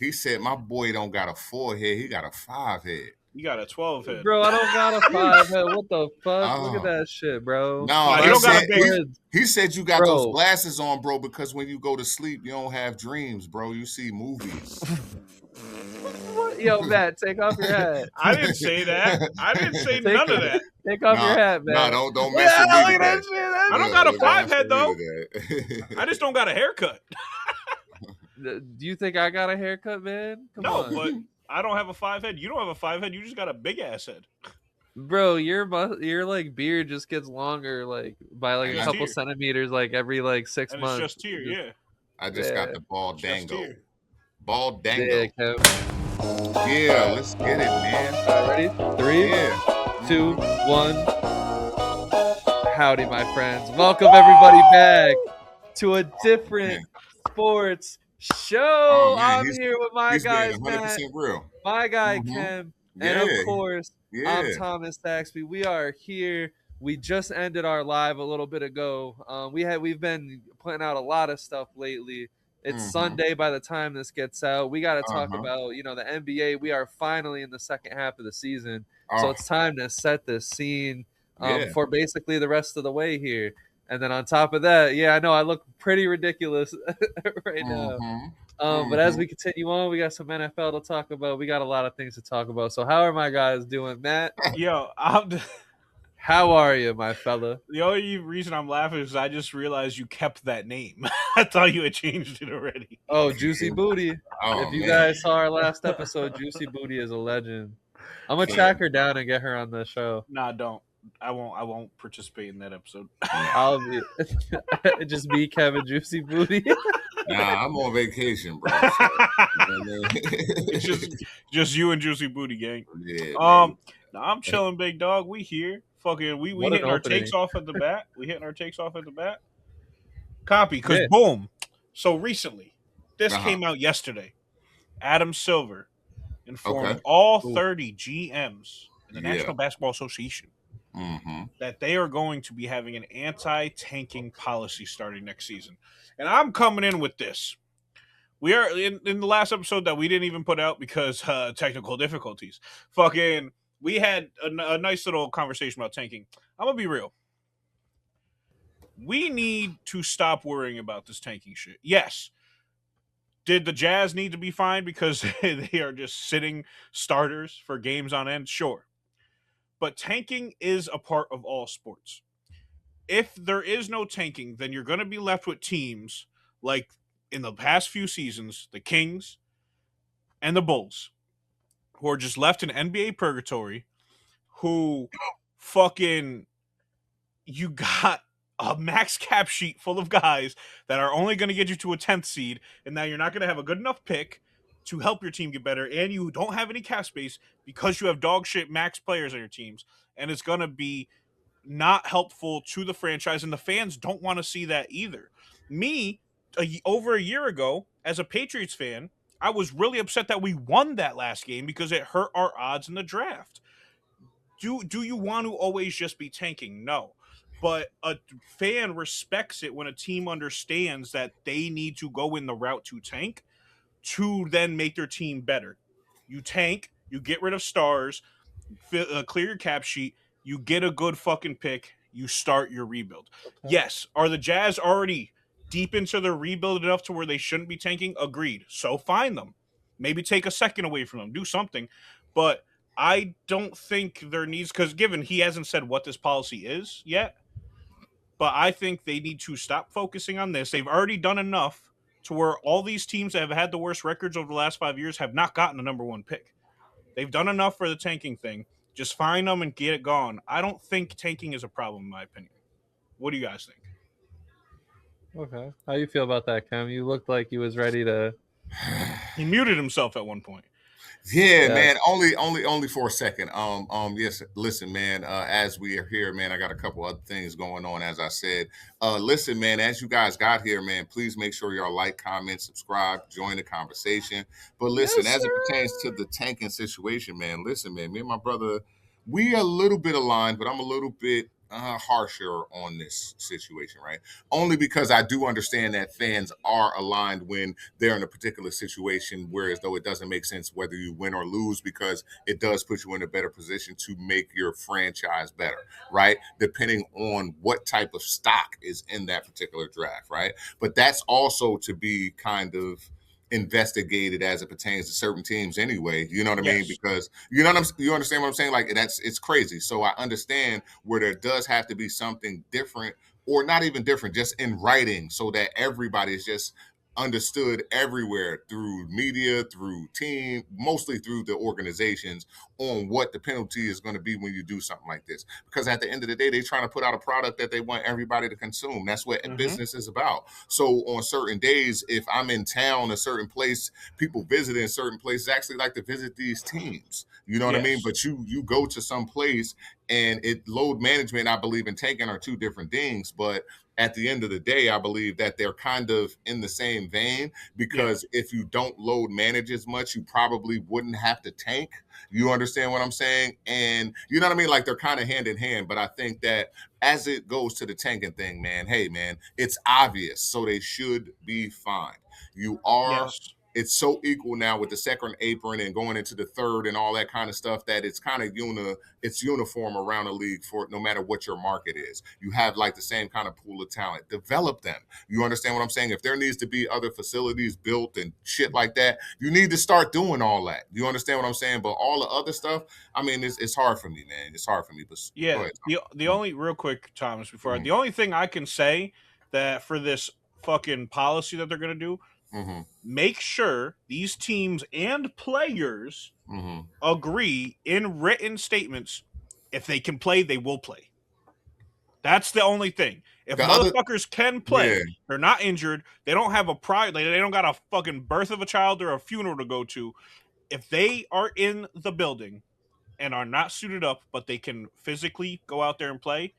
He said my boy don't got a 4 head, he got a 5 head. You got a 12 head. Bro, I don't got a 5 head. What the fuck? Look at that shit, bro. No, he don't got a big head. He said you got those glasses on, bro, because when you go to sleep, you don't have dreams, bro. You see movies. Yo, Matt, take off your hat. I didn't say that. I didn't say none of that. Take off your hat, man. No, don't mess with me today. I don't got a 5 head, though. I just don't got a haircut. Do you think I got a haircut, man? Come on. But I don't have a 5 head. You don't have a 5 head. You just got a big ass head. Bro, your like beard just gets longer like by like a couple centimeters like every like 6 months. It's just here, yeah. I just got the bald dango. Bald dango. Yeah, let's get it, man. Ready? 3, 2, 1. Howdy, my friends. Welcome everybody back to a different sports show. I'm here with my guys, Matt, real. my guy Kim, and of course, I'm Thomas Saxby. We are here. We just ended our live a little bit ago. We've been putting out a lot of stuff lately. It's Sunday by the time this gets out. We got to talk about, the NBA. We are finally in the second half of the season. So it's time to set the scene for basically the rest of the way here. And then on top of that, I know I look pretty ridiculous right now. But as we continue on, we got some NFL to talk about. We got a lot of things to talk about. So how are my guys doing, Matt? Yo, how are you, my fella? The only reason I'm laughing is I just realized you kept that name. I thought you had changed it already. Oh, Juicy Booty. If you guys saw our last episode, Juicy Booty is a legend. I'm going to track her down and get her on the show. Nah, don't. I won't participate in that episode. I'll be just me, Kevin, Juicy Booty. Nah, I'm on vacation, bro. It's just you and Juicy Booty, gang. Yeah. Nah, I'm chilling, big dog. We here. Fucking we hitting our takes off at the bat. Copy, because boom. So recently, this came out yesterday. Adam Silver informed all 30 GMs in the National Basketball Association that they are going to be having an anti-tanking policy starting next season. And I'm coming in with this. We are in the last episode that we didn't even put out because technical difficulties. We had a nice little conversation about tanking. I'm going to be real. We need to stop worrying about this tanking shit. Yes. Did the Jazz need to be fined because they are just sitting starters for games on end? Sure. But tanking is a part of all sports. If there is no tanking, then you're going to be left with teams like in the past few seasons, the Kings and the Bulls, who are just left in NBA purgatory, who you got a max cap sheet full of guys that are only going to get you to a 10th seed, and now you're not going to have a good enough pick to help your team get better, and you don't have any cap space because you have dog shit max players on your teams, and it's going to be not helpful to the franchise, and the fans don't want to see that either. Over a year ago, as a Patriots fan, I was really upset that we won that last game because it hurt our odds in the draft. Do you want to always just be tanking? No. But a fan respects it when a team understands that they need to go in the route to tank to then make their team better. You tank, you get rid of stars, clear your cap sheet, you get a good fucking pick, you start your rebuild. Okay. Yes, are the Jazz already deep into their rebuild enough to where they shouldn't be tanking? Agreed. So find them. Maybe take a second away from them. Do something. But I don't think there needs, because given he hasn't said what this policy is yet, but I think they need to stop focusing on this. They've already done enough to where all these teams that have had the worst records over the last 5 years have not gotten a number one pick. They've done enough for the tanking thing. Just find them and get it gone. I don't think tanking is a problem, in my opinion. What do you guys think? Okay. How you feel about that, Cam? You looked like you was ready to... He muted himself at one point. Yeah, man. Only for a second. Yes. Listen, man. As we are here, man, I got a couple other things going on. As I said, listen, man. As you guys got here, man, please make sure y'all like, comment, subscribe, join the conversation. But listen, as it pertains to the tanking situation, man. Listen, man. Me and my brother, we are a little bit aligned, but I'm a little bit harsher on this situation, right? Only because I do understand that fans are aligned when they're in a particular situation, whereas though it doesn't make sense whether you win or lose, because it does put you in a better position to make your franchise better, right? Depending on what type of stock is in that particular draft, right? But that's also to be kind of investigated as it pertains to certain teams anyway. You know what I mean? Because you understand what I'm saying? Like it's crazy. So I understand where there does have to be something different, or not even different, just in writing, so that everybody is just understood everywhere through media, through team, mostly through the organizations, on what the penalty is going to be when you do something like this. Because at the end of the day, they're trying to put out a product that they want everybody to consume. That's what business is about. So on certain days, if I'm in town, a certain place, people visiting certain places actually like to visit these teams. You know what I mean? But you go to some place, and load management, I believe, in tanking are two different things. But at the end of the day, I believe that they're kind of in the same vein, because if you don't load manage as much, you probably wouldn't have to tank. You understand what I'm saying? And you know what I mean? Like, they're kind of hand in hand. But I think that as it goes to the tanking thing, man, hey, man, it's obvious. So they should be fine. You are. It's so equal now with the second apron and going into the third and all that kind of stuff, that it's kind of it's uniform around the league for no matter what your market is. You have like the same kind of pool of talent. Develop them. You understand what I'm saying? If there needs to be other facilities built and shit like that, you need to start doing all that. You understand what I'm saying? But all the other stuff, I mean, it's hard for me, man. It's hard for me. But yeah, the only real quick, Thomas, before the only thing I can say that for this fucking policy that they're gonna do, make sure these teams and players agree in written statements. If they can play, they will play. That's the only thing. If motherfuckers can play, they're not injured, they don't have a pride, like they don't got a fucking birth of a child or a funeral to go to. If they are in the building and are not suited up, but they can physically go out there and play,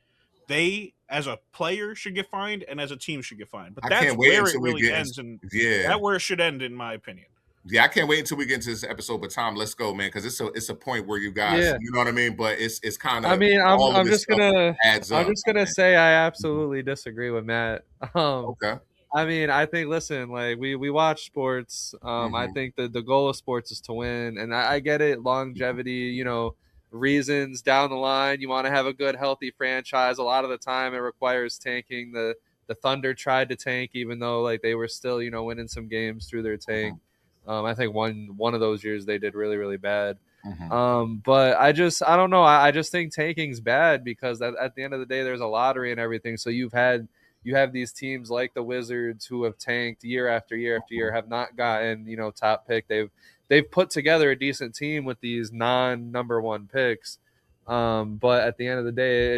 they, as a player, should get fined, and as a team should get fined. But that's where it really ends, and that's where it should end, in my opinion. Yeah, I can't wait until we get into this episode. But Tom, let's go, man, because it's a point where you guys, you know what I mean. But it's kind of. I mean, I'm just gonna say I absolutely disagree with Matt. Okay. I mean, I think, listen, like we watch sports. I think that the goal of sports is to win, and I get it, longevity, you know, reasons down the line. You want to have a good, healthy franchise. A lot of the time, it requires tanking. The Thunder tried to tank, even though like they were still, you know, winning some games through their tank. I think one of those years they did really, really bad. But I don't know. I just think tanking's bad, because at the end of the day, there's a lottery and everything. So you have these teams like the Wizards who have tanked year after year after year, have not gotten, you know, top pick. They've put together a decent team with these non-number one picks. But at the end of the day,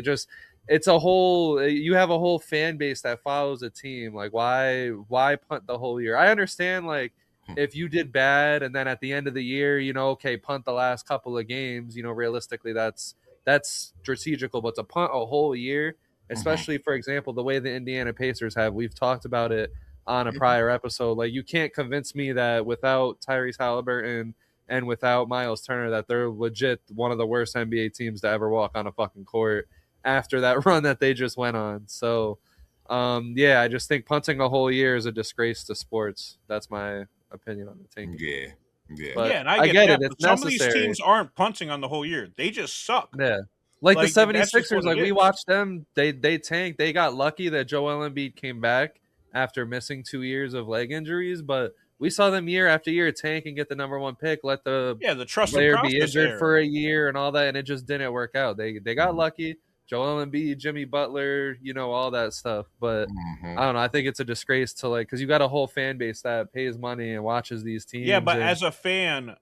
you have a whole fan base that follows a team. Like, why punt the whole year? I understand, like, if you did bad and then at the end of the year, you know, okay, punt the last couple of games, you know, realistically that's strategical, but to punt a whole year, especially for example, the way the Indiana Pacers have, we've talked about it on a prior episode. Like, you can't convince me that without Tyrese Halliburton and without Miles Turner, that they're legit one of the worst NBA teams to ever walk on a fucking court after that run that they just went on. So, I just think punting a whole year is a disgrace to sports. That's my opinion on the tanking. But and I get it. But some of these teams aren't punting on the whole year. They just suck. Yeah. Like the 76ers, like we watched them, they tanked. They got lucky that Joel Embiid came back after missing 2 years of leg injuries, but we saw them year after year tank and get the number one pick, let the trust player be injured for a year and all that, and it just didn't work out. They got lucky. Joel Embiid, Jimmy Butler, you know, all that stuff. But I don't know. I think it's a disgrace to, like, because you got a whole fan base that pays money and watches these teams. Yeah, but as a fan,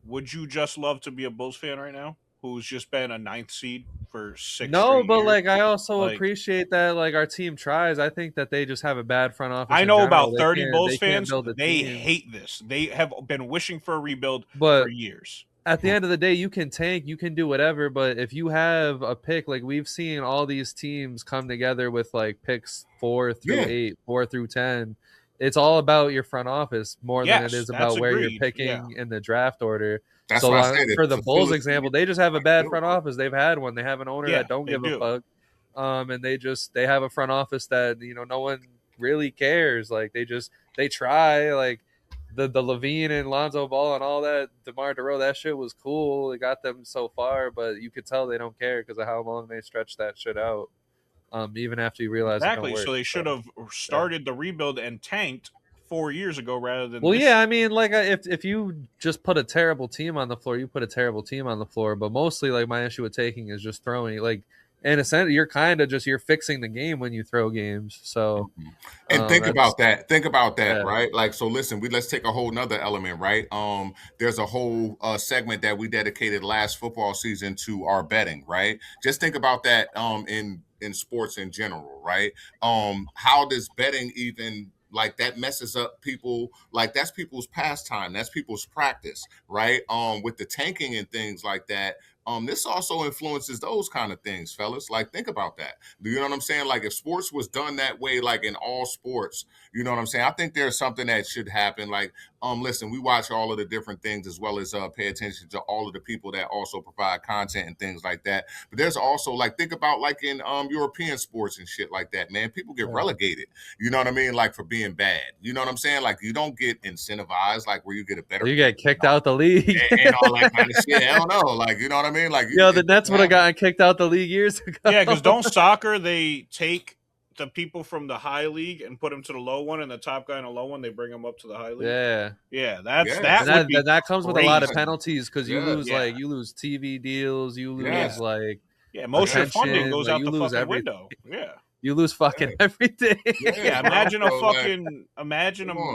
would you just love to be a Bulls fan right now, who's just been a 9th seed for 6 No, but years? like, I also appreciate that, like, our team tries. I think that they just have a bad front office. I know about 30 Bulls fans. They hate this. They have been wishing for a rebuild for years. At the end of the day, you can tank, you can do whatever, but if you have a pick, like we've seen all these teams come together with like picks 4 through 8, 4 through 10. It's all about your front office more than it is about where you're picking in the draft order. That's so for the Bulls example, they just have a bad front office. They've had one. They have an owner that don't give a fuck. and they have a front office that no one really cares. Like they try. Like the Levine and Lonzo Ball and all that, DeMar DeRozan, that shit was cool. It got them so far, but you could tell they don't care because of how long they stretched that shit out. Even after you realize it don't work. So they should have started the rebuild and tanked 4 years ago rather than. Well, yeah, I mean, like if you just put a terrible team on the floor, you put a terrible team on the floor. But mostly, like my issue with taking is just throwing. Like in a sense, you're kind of you're fixing the game when you throw games. So, and think about that. Think about that, right? Like, so listen, let's take a whole nother element, right? There's a whole segment that we dedicated last football season to our betting, right? Just think about that. In sports in general, right? How does betting even like that messes up people? Like that's people's pastime, that's people's practice, right? With the tanking and things like that. This also influences those kind of things, fellas. Like, think about that. Do you know what I'm saying? Like, if sports was done that way, like in all sports, you know what I'm saying? I think there's something that should happen. Like, listen, we watch all of the different things as well as pay attention to all of the people that also provide content and things like that. But there's also like, think about like in European sports and shit like that, man. People get relegated. You know what I mean? Like for being bad. You know what I'm saying? Like you don't get incentivized, like where you get a better. You get kicked out the league and all that kind of shit. I don't know. Like you know what I mean? Like the Nets would have gotten kicked out the league years ago. Yeah, because don't soccer they take the people from the high league and put them to the low one, and the top guy in the low one they bring them up to the high league. That comes with a lot of penalties because you lose you lose TV deals, you lose most of your funding goes out the fucking window. Yeah. You lose fucking everything. Imagine a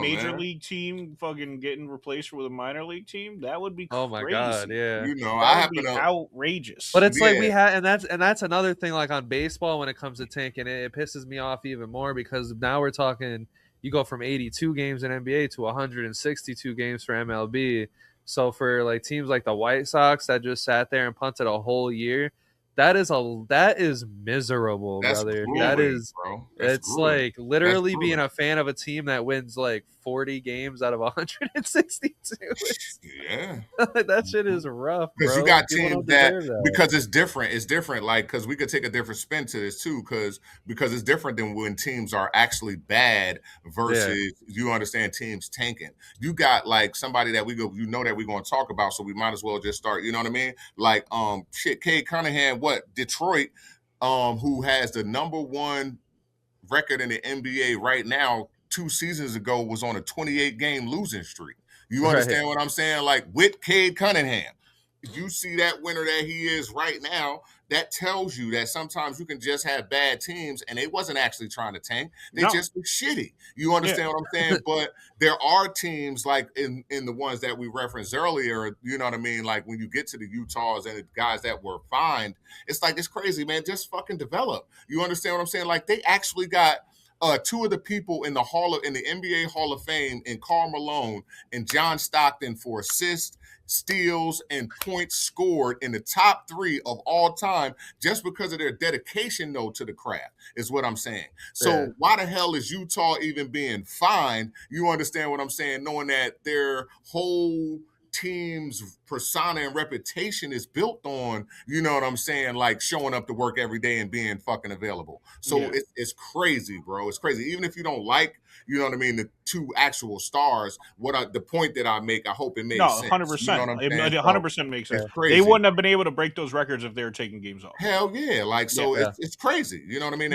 major league team fucking getting replaced with a minor league team. That would be crazy. Oh my god, yeah. You know, that would be outrageous. But it's like we had, and that's another thing. Like on baseball, when it comes to tanking, it pisses me off even more because now we're talking. You go from 82 games in NBA to 162 games for MLB. So for like teams like the White Sox that just sat there and punted a whole year. That is miserable, brother. That is, bro. It's like literally being a fan of a team that wins like 40 games out of 162. Yeah, that shit is rough. Because you got teams that because it's different. It's different. Like because we could take a different spin to this too. Because it's different than when teams are actually bad versus you understand teams tanking. You got like somebody that that we're going to talk about. So we might as well just start. You know what I mean? Like Cade Cunningham. What Detroit, who has the number one record in the NBA right now, 2 seasons ago was on a 28-game losing streak. You understand what I'm saying? Like with Cade Cunningham, you see that winner that he is right now. That tells you that sometimes you can just have bad teams and they wasn't actually trying to tank. They just were shitty. You understand what I'm saying? But there are teams like in the ones that we referenced earlier, you know what I mean? Like when you get to the Utahs and the guys that were fined, it's like, it's crazy, man. Just fucking develop. You understand what I'm saying? Like they actually got 2 of the people in the NBA Hall of Fame in Karl Malone and John Stockton for assists, steals, and points scored in the top 3 of all time just because of their dedication, though, to the craft, is what I'm saying. So why the hell is Utah even being fined? You understand what I'm saying? Knowing that their whole team's persona and reputation is built on, you know what I'm saying, like showing up to work every day and being fucking available. So it's crazy, bro. It's crazy. Even if you don't like, you know what I mean, the 2 actual stars, the point that I make, I hope it makes sense. 100%. You know what I'm saying? 100% makes sense. They wouldn't have been able to break those records if they were taking games off. Hell yeah. Like, so it's crazy. You know what I mean?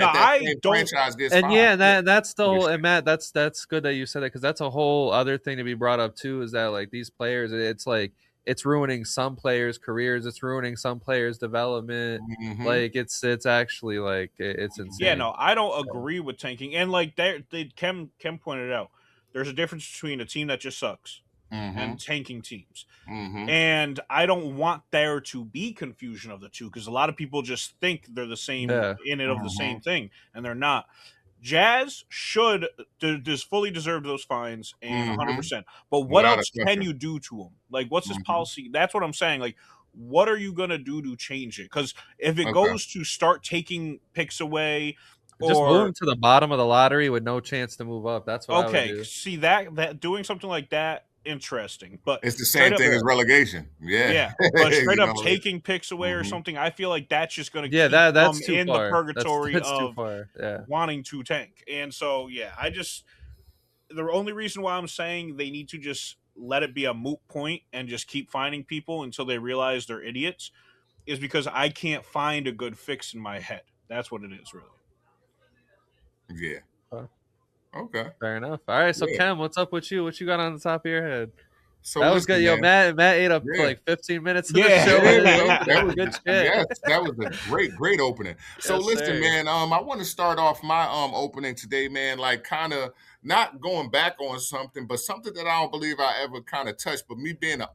Franchise gets and fined. That's still, and Matt, that's good that you said that because that's a whole other thing to be brought up too, is that like these players, it's like, it's ruining some players' careers. It's ruining some players' development. Mm-hmm. Like it's actually like it's insane. Yeah, no, I don't agree with tanking. And like Kem pointed out, there's a difference between a team that just sucks and tanking teams. And I don't want there to be confusion of the two because a lot of people just think they're the same of the same thing, and they're not. Jazz should just fully deserve those fines and 100%. But what else can you do to them? Like, what's this policy? That's what I'm saying. Like, what are you gonna do to change it? Because if it goes to start taking picks away, just moving to the bottom of the lottery with no chance to move up. That's what I would do. See that doing something like that interesting. But it's the same thing as relegation. Yeah. But straight You up know? taking picks away or something, I feel like that's just going to Yeah, keep them that's too in the far. purgatory That's too of far. Yeah. wanting to tank. And so, the only reason why I'm saying they need to just let it be a moot point and just keep finding people until they realize they're idiots is because I can't find a good fix in my head. That's what it is, really. Yeah. Okay. Fair enough. All right, so Yeah. Kem, what's up with you? What you got on the top of your head? So that was good. Yo, Matt ate up for like 15 minutes of the show. That was good shit. Yes, that was a great opening. So Yes, listen, sir. man, I want to start off my opening today, man, like kind of not going back on something, but something that I don't believe I ever kind of touched. But me being an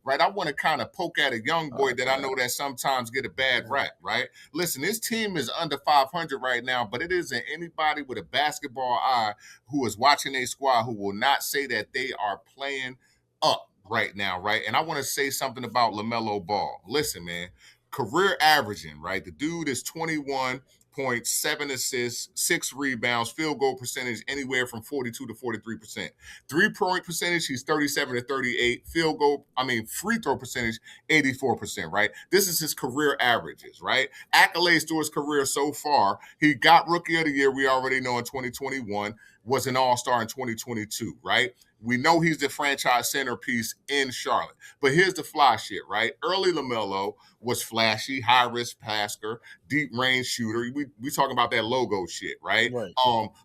right, I want to kind of poke at a young boy that I know that sometimes get a bad rap, right? Listen, this team is under 500 right now, but it isn't anybody with a basketball eye who is watching a squad who will not say that they are playing up right now, right? And I want to say something about LaMelo Ball. Listen, man, career averaging, right? The dude is 21.7 assists, 6 rebounds, field goal percentage anywhere from 42 to 43%. 3-point percentage, he's 37 to 38. Free throw percentage, 84%, right? This is his career averages, right? Accolades to his career so far. He got Rookie of the Year, we already know, in 2021, was an All-Star in 2022, right? We know he's the franchise centerpiece in Charlotte. But here's the fly shit, right? Early LaMelo was flashy, high-risk passer, deep-range shooter. We talking about that logo shit, right?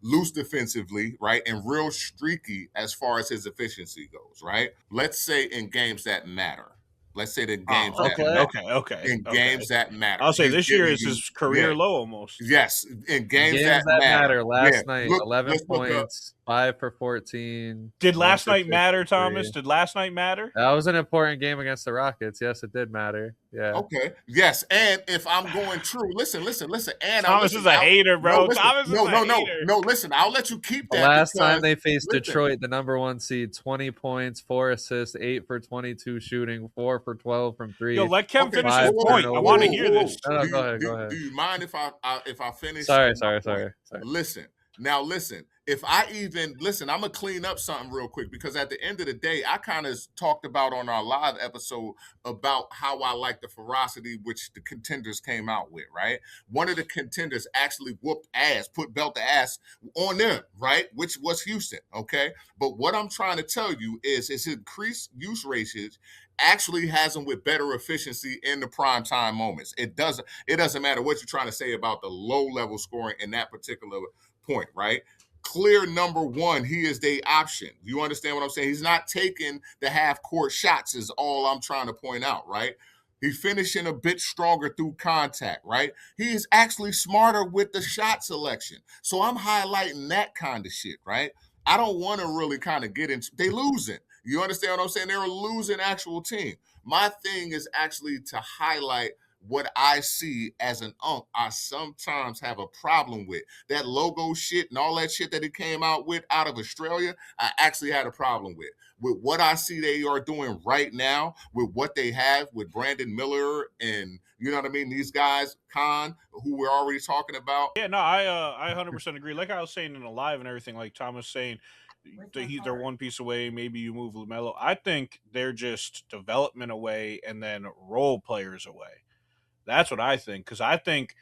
Loose defensively, right? And real streaky as far as his efficiency goes, right? Let's say in games that matter. Let's say the games that matter. In games that matter. I'll say this year is his career low almost. Yes, in games that matter. Last night, 11 points, 5 for 14. Did last night matter, Thomas? Did last night matter? That was an important game against the Rockets. Yes, it did matter. Yeah. Okay. Yes, and if I'm going true, listen. And Thomas is a hater, bro. Thomas is a hater. No, listen. I'll let you keep that. Last time they faced Detroit, the number 1 seed, 20 points, 4 assists, 8 for 22 shooting, 4 for 12 from 3. Yo, let Kem finish his point. I want to hear this. No, go ahead. Do you mind if I finish? Sorry. Listen. If I'm gonna clean up something real quick, because at the end of the day, I kind of talked about on our live episode about how I like the ferocity which the contenders came out with, right? One of the contenders actually whooped ass, put belt to ass on them, right? Which was Houston, okay? But what I'm trying to tell you is his increased use ratios actually has them with better efficiency in the prime time moments. It doesn't matter what you're trying to say about the low level scoring in that particular point, right? Clear number 1, he is the option. You understand what I'm saying? He's not taking the half court shots is all I'm trying to point out, right? He's finishing a bit stronger through contact, right? He is actually smarter with the shot selection. So I'm highlighting that kind of shit, right? I don't want to really kind of get into, they losing. You understand what I'm saying? They're a losing actual team. My thing is actually to highlight what I see as an I sometimes have a problem with. That logo shit and all that shit that it came out with out of Australia, I actually had a problem with. With what I see they are doing right now, with what they have with Brandon Miller and, you know what I mean, these guys, Khan, who we're already talking about. Yeah, no, I 100% agree. Like I was saying in the live and everything, like Thomas saying, they're one piece away. Maybe you move LaMelo. I think they're just development away and then role players away. That's what I think. Because I think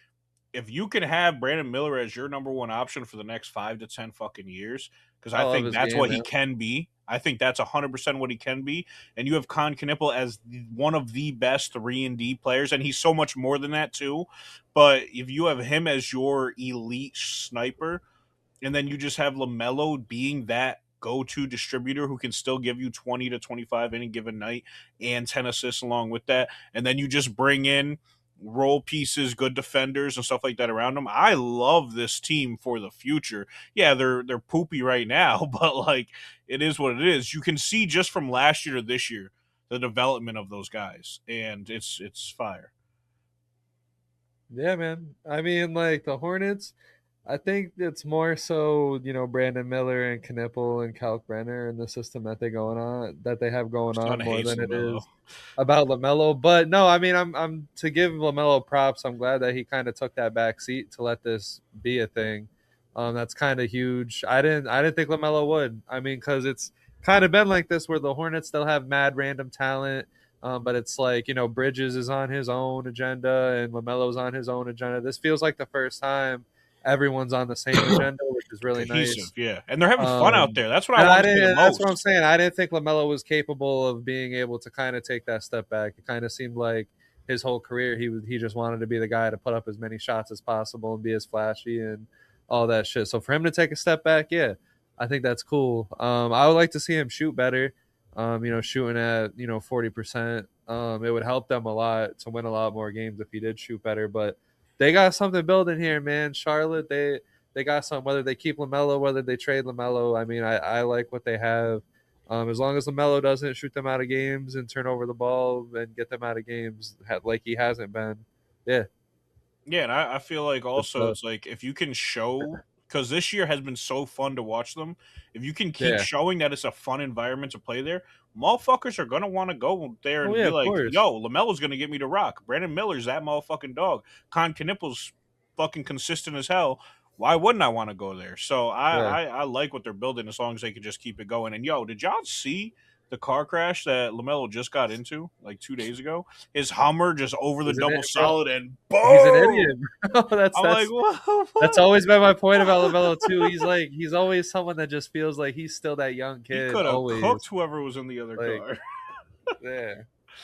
if you can have Brandon Miller as your number 1 option for the next 5 to 10 fucking years, because I think that's what he can be. I think that's 100% what he can be. And you have Con Knipple as one of the best 3-and-D players, and he's so much more than that too. But if you have him as your elite sniper, and then you just have LaMelo being that go-to distributor who can still give you 20 to 25 any given night and 10 assists along with that, and then you just bring in role pieces, good defenders and stuff like that around them. I love this team for the future. Yeah, they're poopy right now, but like it is what it is. You can see just from last year to this year the development of those guys, and it's fire. Yeah, man. I mean, like the Hornets, I think it's more so, Brandon Miller and Knipple and Kalkbrenner and the system that they have going on more than it is about LaMelo. But no, I mean, I'm to give LaMelo props. I'm glad that he kind of took that back seat to let this be a thing. That's kind of huge. I didn't think LaMelo would. I mean, because it's kind of been like this where the Hornets still have mad random talent. But it's like, Bridges is on his own agenda and LaMelo's on his own agenda. This feels like the first time everyone's on the same agenda, which is really cohesive, nice. Yeah, and they're having fun out there. That's what I want to see the most. That's what I'm saying. I didn't think LaMelo was capable of being able to kind of take that step back. It kind of seemed like his whole career he just wanted to be the guy to put up as many shots as possible and be as flashy and all that shit. So for him to take a step back, yeah, I think that's cool. I would like to see him shoot better. Shooting at 40%. It would help them a lot to win a lot more games if he did shoot better. But they got something building here, man. Charlotte, they got something. Whether they keep LaMelo, whether they trade LaMelo, I mean, I like what they have. As long as LaMelo doesn't shoot them out of games and turn over the ball and get them out of games like he hasn't been, yeah. Yeah, and I feel like also it's like if you can show, because this year has been so fun to watch them, if you can keep showing that it's a fun environment to play there, motherfuckers are going to want to go there and be like, yo, LaMelo's going to get me to rock. Brandon Miller's that motherfucking dog. Con Knipple's fucking consistent as hell. Why wouldn't I want to go there? So I like what they're building as long as they can just keep it going. And, yo, did y'all see the car crash that LaMelo just got into like 2 days ago? His Hummer just over the double solid and boom! He's an idiot, bro. That's always been my point about LaMelo too. He's always someone that just feels like he's still that young kid. He could have cooked whoever was in the other car.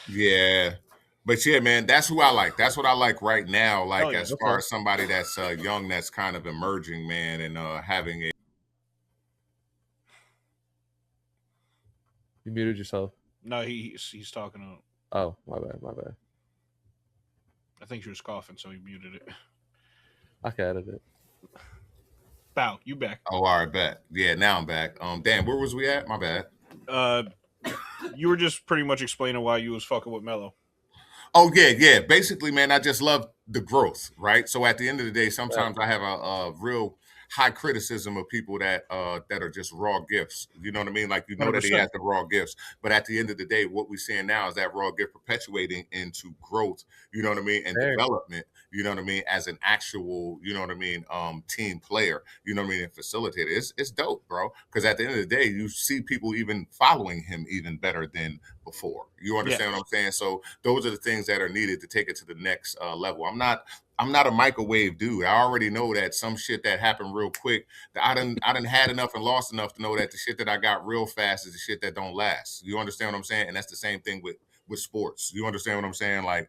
Yeah. But yeah, man, that's who I like. That's what I like right now. Like as far as somebody that's young, that's kind of emerging, man, and having a. You muted yourself. No, he's talking to. Oh, my bad. I think she was coughing, so he muted it. I can edit it. Bow, you back? Oh, all right, bet. Yeah, now I'm back. Damn, where was we at? My bad. You were just pretty much explaining why you was fucking with Melo. Oh yeah. Basically, man, I just love the growth, right? So at the end of the day, sometimes I have a real high criticism of people that are just raw gifts. You know what I mean? Like, that he has the raw gifts. But at the end of the day, what we're seeing now is that raw gift perpetuating into growth, you know what I mean, and development, you know what I mean, as an actual, you know what I mean, team player, you know what I mean, and facilitator. It's dope, bro. Because at the end of the day, you see people even following him even better than before. You understand what I'm saying? So those are the things that are needed to take it to the next level. I'm not a microwave dude. I already know that some shit that happened real quick, I done had enough and lost enough to know that the shit that I got real fast is the shit that don't last. You understand what I'm saying? And that's the same thing with sports. You understand what I'm saying? Like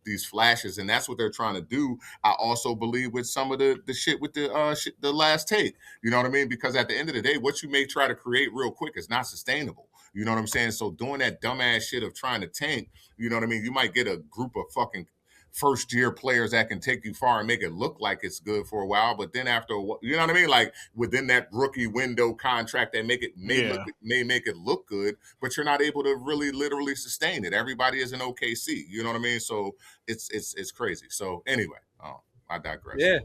these flashes, and that's what they're trying to do. I also believe with some of the shit with the last take. You know what I mean? Because at the end of the day, what you may try to create real quick is not sustainable. You know what I'm saying? So doing that dumbass shit of trying to tank, you know what I mean? You might get a group of fucking first-year players that can take you far and make it look like it's good for a while, but then after a while, you know what I mean? Like within that rookie window contract, that may make it look good, but you're not able to really literally sustain it. Everybody is an OKC, you know what I mean? So it's crazy. So anyway, I digress. Yeah.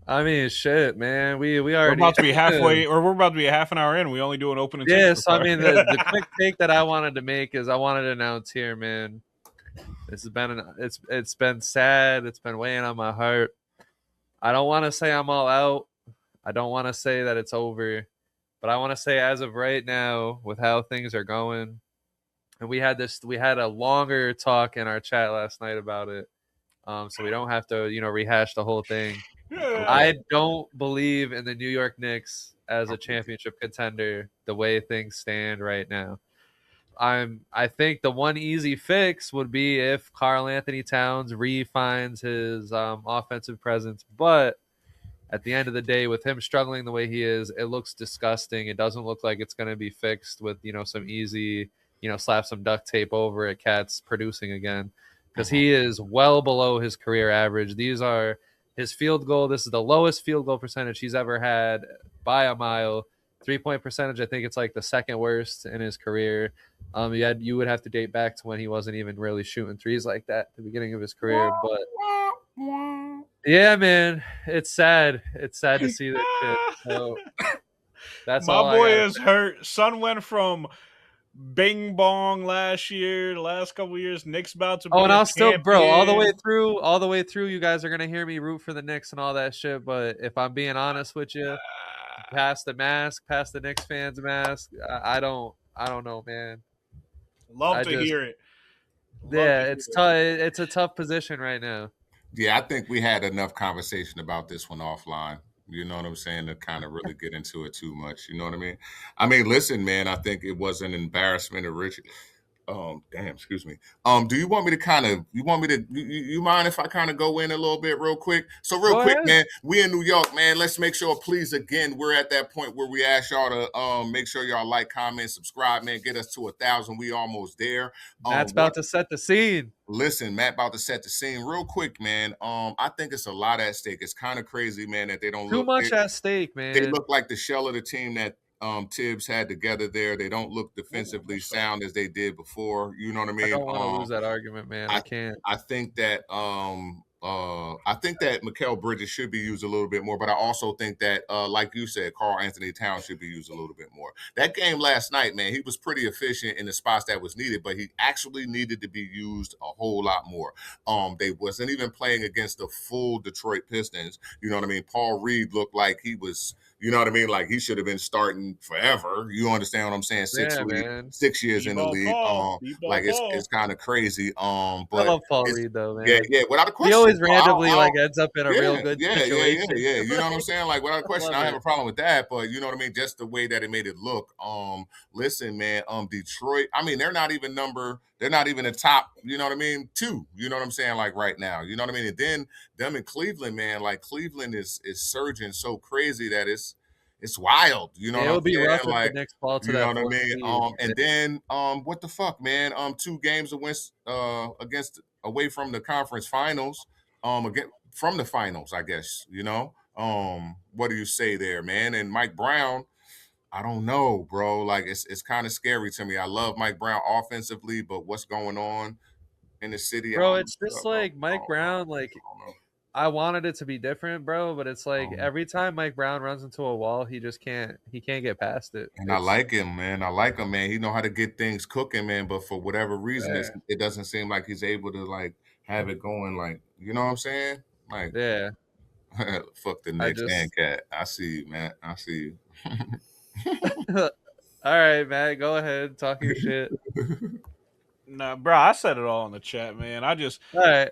I mean, shit, man. We already we're about to be halfway, or we're about to be a half an hour in. We only do an open. Yeah, so I mean, the quick take that I wanted to make is I wanted to announce here, man. This has been it's been sad. It's been weighing on my heart. I don't want to say I'm all out. I don't want to say that it's over, but I want to say as of right now, with how things are going, and we had a longer talk in our chat last night about it, so we don't have to rehash the whole thing. I don't believe in the New York Knicks as a championship contender the way things stand right now. I think the one easy fix would be if Karl Anthony Towns refines his offensive presence, but at the end of the day, with him struggling the way he is, it looks disgusting. It doesn't look like it's going to be fixed with some easy slap some duct tape over it, Cat's producing again, because he is well below his career average. These are his field goal. This is the lowest field goal percentage he's ever had by a mile. 3-point percentage, I think it's like the second worst in his career. You would have to date back to when he wasn't even really shooting threes like that at the beginning of his career. But yeah, man, it's sad. It's sad to see that shit. So that's my boy is hurt. Son went from bing bong last year, the last couple of years. Knicks about to. And I'll still, bro, all the way through. You guys are gonna hear me root for the Knicks and all that shit. But if I'm being honest with you, past the mask, past the Knicks fans' mask. I don't know, man. Love to hear it. It's tough. It's a tough position right now. Yeah, I think we had enough conversation about this one offline. You know what I'm saying? To kind of really get into it too much. You know what I mean? I mean, listen, man. I think it was an embarrassment of riches. Damn, excuse me. Do you want me to kind of, you mind if I kind of go in a little bit real quick? So real Go quick, ahead. man, we in New York, man. Let's make sure, please, again, we're at that point where we ask y'all to make sure y'all like, comment, subscribe, man. Get us to 1,000. We almost there. Matt's about to set the scene. Listen, Matt about to set the scene real quick, man. I think it's a lot at stake. It's kind of crazy, man, that they don't Too look much at stake, man. They look like the shell of the team that Tibbs had together there. They don't look defensively sound as they did before. You know what I mean? I don't want to lose that argument, man. I can't. I think that Mikal Bridges should be used a little bit more, but I also think that like you said, Karl Anthony Towns should be used a little bit more. That game last night, man, he was pretty efficient in the spots that was needed, but he actually needed to be used a whole lot more. They wasn't even playing against the full Detroit Pistons. You know what I mean? Paul Reed looked like he was, you know what I mean? Like he should have been starting forever. You understand what I'm saying? 6 years in the league. Like it's kind of crazy. But I love Paul Reed though, man. Yeah, without a question. He always randomly ends up in a real good situation. Yeah. You know what I'm saying? Like without a question, I have a problem with that. But you know what I mean? Just the way that it made it look. Listen, man. Detroit. I mean, they're not even the top. You know what I mean? 2. You know what I'm saying? Like right now. You know what I mean? And then them in Cleveland, man. Like Cleveland is surging so crazy that it's wild. You know what I'm saying? It would be rough if the Knicks fall to you that. know what I mean? And then what the fuck, man? 2 games against away from the conference finals. Again from the finals, I guess. You know. What do you say there, man? And Mike Brown, I don't know, bro. Like it's kind of scary to me. I love Mike Brown offensively, but what's going on in the city, bro? It's just like Mike Brown. Like I wanted it to be different, bro, but it's like every time Mike Brown runs into a wall, he can't get past it. And I like him, man. He know how to get things cooking, man. But for whatever reason, it doesn't seem like he's able to like have it going. Like, you know what I'm saying? Like, yeah. Fuck the Knicks and Cat. I see you, man. I see you. All right, Matt. Go ahead. Talk your shit. Nah, bro. I said it all in the chat, man. All right.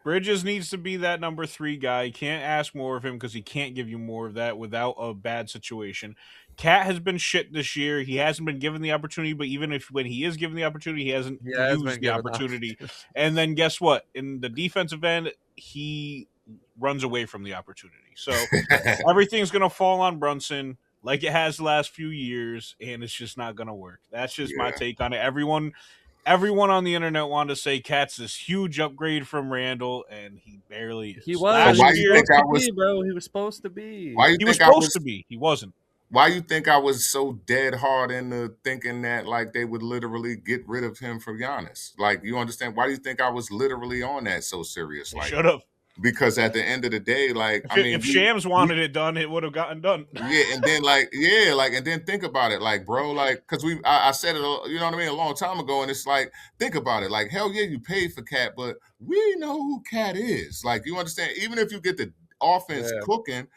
Bridges needs to be that number 3 guy. You can't ask more of him because he can't give you more of that without a bad situation. Cat has been shit this year. He hasn't been given the opportunity, but even when he is given the opportunity, he hasn't used the opportunity. And then guess what? In the defensive end, he runs away from the opportunity. So everything's going to fall on Brunson like it has the last few years, and it's just not going to work. That's just my take on it. Everyone on the internet wanted to say Cat's this huge upgrade from Randall, and he barely is. He was. Bro? He was supposed to be. He was supposed to be. He wasn't. Why you think I was so dead hard into thinking that like they would literally get rid of him for Giannis? Like, you understand? Why do you think I was literally on that so serious? Like, should have. Because at the end of the day, like, if Shams wanted it done, it would have gotten done. Yeah, and then and then think about it, like, bro, like, because I said it, you know what I mean, a long time ago, and it's like, think about it, like, hell yeah, you paid for Cat, but we know who Cat is. Like, you understand? Even if you get the offense cooking,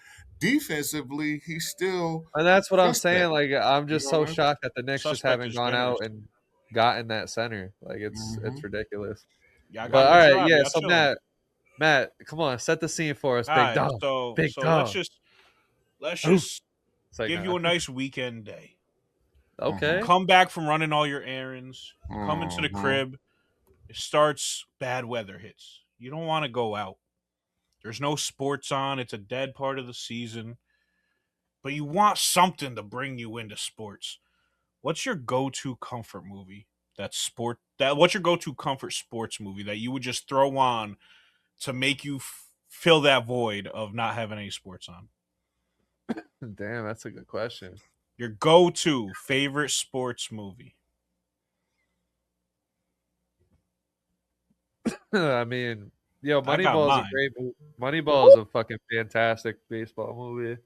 defensively, he's still. And that's what I'm saying. Like, I'm just so shocked that the Knicks just haven't gone out and gotten that center. Like, it's ridiculous. Yeah, but all right, yeah. So Matt, come on, set the scene for us, big dog. Big dog. Let's just give you a nice weekend day. Okay. You come back from running all your errands. You come into the crib. It starts. Bad weather hits. You don't want to go out. There's no sports on. It's a dead part of the season. But you want something to bring you into sports. What's your go-to comfort movie? What's your go-to comfort sports movie that you would just throw on to make you fill that void of not having any sports on? Damn, that's a good question. Your go-to favorite sports movie? I mean, Moneyball is a great movie. Moneyball is a fucking fantastic baseball movie.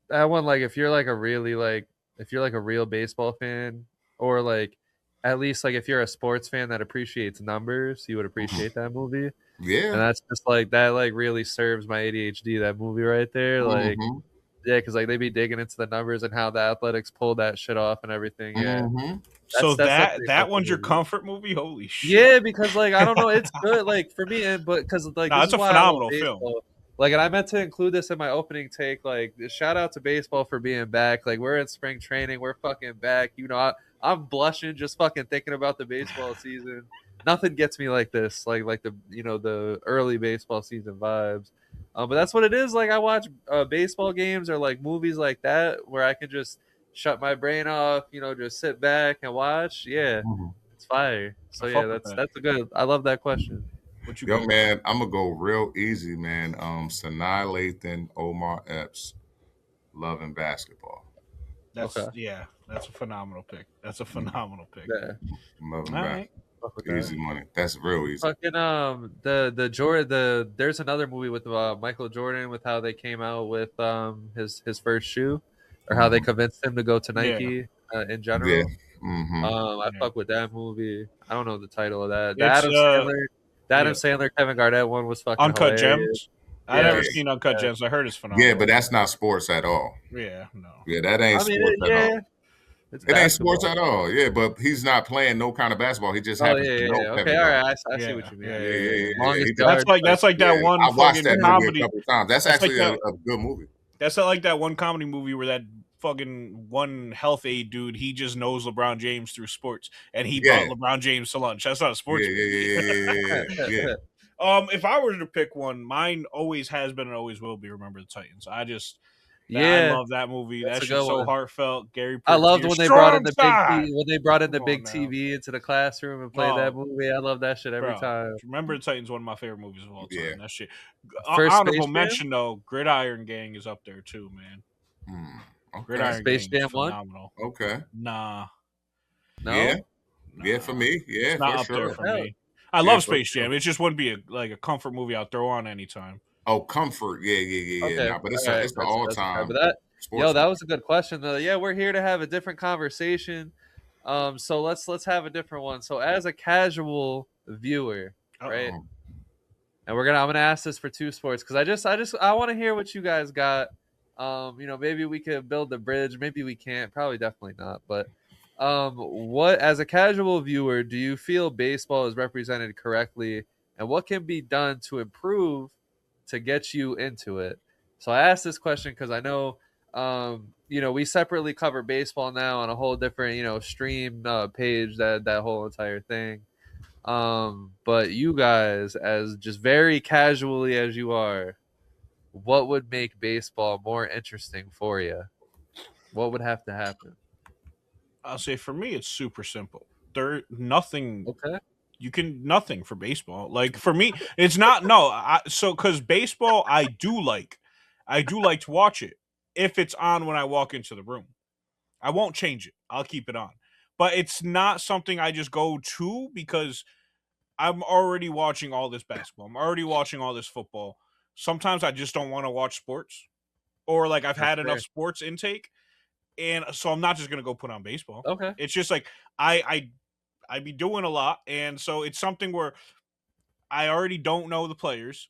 That one, like, if you're like a real baseball fan, or like at least like if you're a sports fan that appreciates numbers, you would appreciate that movie. Yeah. And that's just like that like really serves my ADHD, that movie right there. Like yeah, because like they be digging into the numbers and how the Athletics pulled that shit off and everything. Yeah. So that's that one's your comfort movie? Holy shit. Yeah, because like I don't know, it's good like for me, but because like no, this it's is a why phenomenal I love film. baseball. Like, and I meant to include this in my opening take. Like, shout out to baseball for being back. Like, we're in spring training, we're fucking back. You know, I'm blushing just fucking thinking about the baseball season. Nothing gets me like this, like the the early baseball season vibes. But that's what it is. Like, I watch baseball games or like movies like that where I can just shut my brain off. Just sit back and watch. Yeah, it's fire. So yeah, that's a good. I love that question. What you Yo, got? man, I'm gonna go real easy, man. Sanaa Lathan, Omar Epps, Love and Basketball. That's that's a phenomenal pick. That's a phenomenal pick. Yeah. Love and Basketball. Easy money. That's real easy. Fucking the Jordan there's another movie with Michael Jordan with how they came out with his first shoe, or how they convinced him to go to Nike in general. Yeah. I fuck with that movie. I don't know the title of that. It's, Adam Sandler, Kevin Garnett one was fucking Uncut hilarious. Gems. I never seen Uncut Gems. I heard it's phenomenal. Yeah, but that's not sports at all. Yeah, no. Yeah, that ain't sports at all. It ain't sports at all. Yeah, but he's not playing no kind of basketball. He just happens to know. Okay, all right. I see what you mean. Yeah. That's like that one. I watched that comedy movie a couple times. That's actually a good movie. That's like that one comedy movie where that fucking one health aid dude, he just knows LeBron James through sports, and he brought LeBron James to lunch. That's not a sports movie. Yeah. If I were to pick one, mine always has been and always will be Remember the Titans. I love that movie. That shit's so heartfelt. Gary, I loved when they brought in the big TV into the classroom and played that movie. I love that shit every time. Remember the Titans, one of my favorite movies of all time. Yeah. That shit. Honorable mention though, Gridiron Gang is up there too, man. Okay. Gridiron Space Gang Jam is phenomenal. Okay. Nah. Yeah. Yeah, for me. Yeah, it's not for up sure. there for me. I love Space Jam. It just wouldn't be a comfort movie I'll throw on anytime. Oh, comfort. Yeah. Okay. Nah, but it's an all-time. That was a good question. Yeah, we're here to have a different conversation. So let's have a different one. So as a casual viewer, right? And I'm gonna ask this for two sports because I want to hear what you guys got. Maybe we could build the bridge. Maybe we can't. Probably definitely not. But what, as a casual viewer, do you feel baseball is represented correctly, and what can be done to improve to get you into it? So I asked this question because I know, we separately cover baseball now on a whole different, stream page, that whole entire thing. But you guys, as just very casually as you are, what would make baseball more interesting for you? What would have to happen? I'll say for me, it's super simple. Nothing. Okay. You can nothing for baseball. Like for me, it's not because baseball I do like to watch it if it's on when I walk into the room. I won't change it. I'll keep it on. But it's not something I just go to because I'm already watching all this basketball. I'm already watching all this football. Sometimes I just don't want to watch sports, or like I've had enough sports intake, and so I'm not just gonna go put on baseball. Okay. It's just like I be doing a lot, and so it's something where I already don't know the players.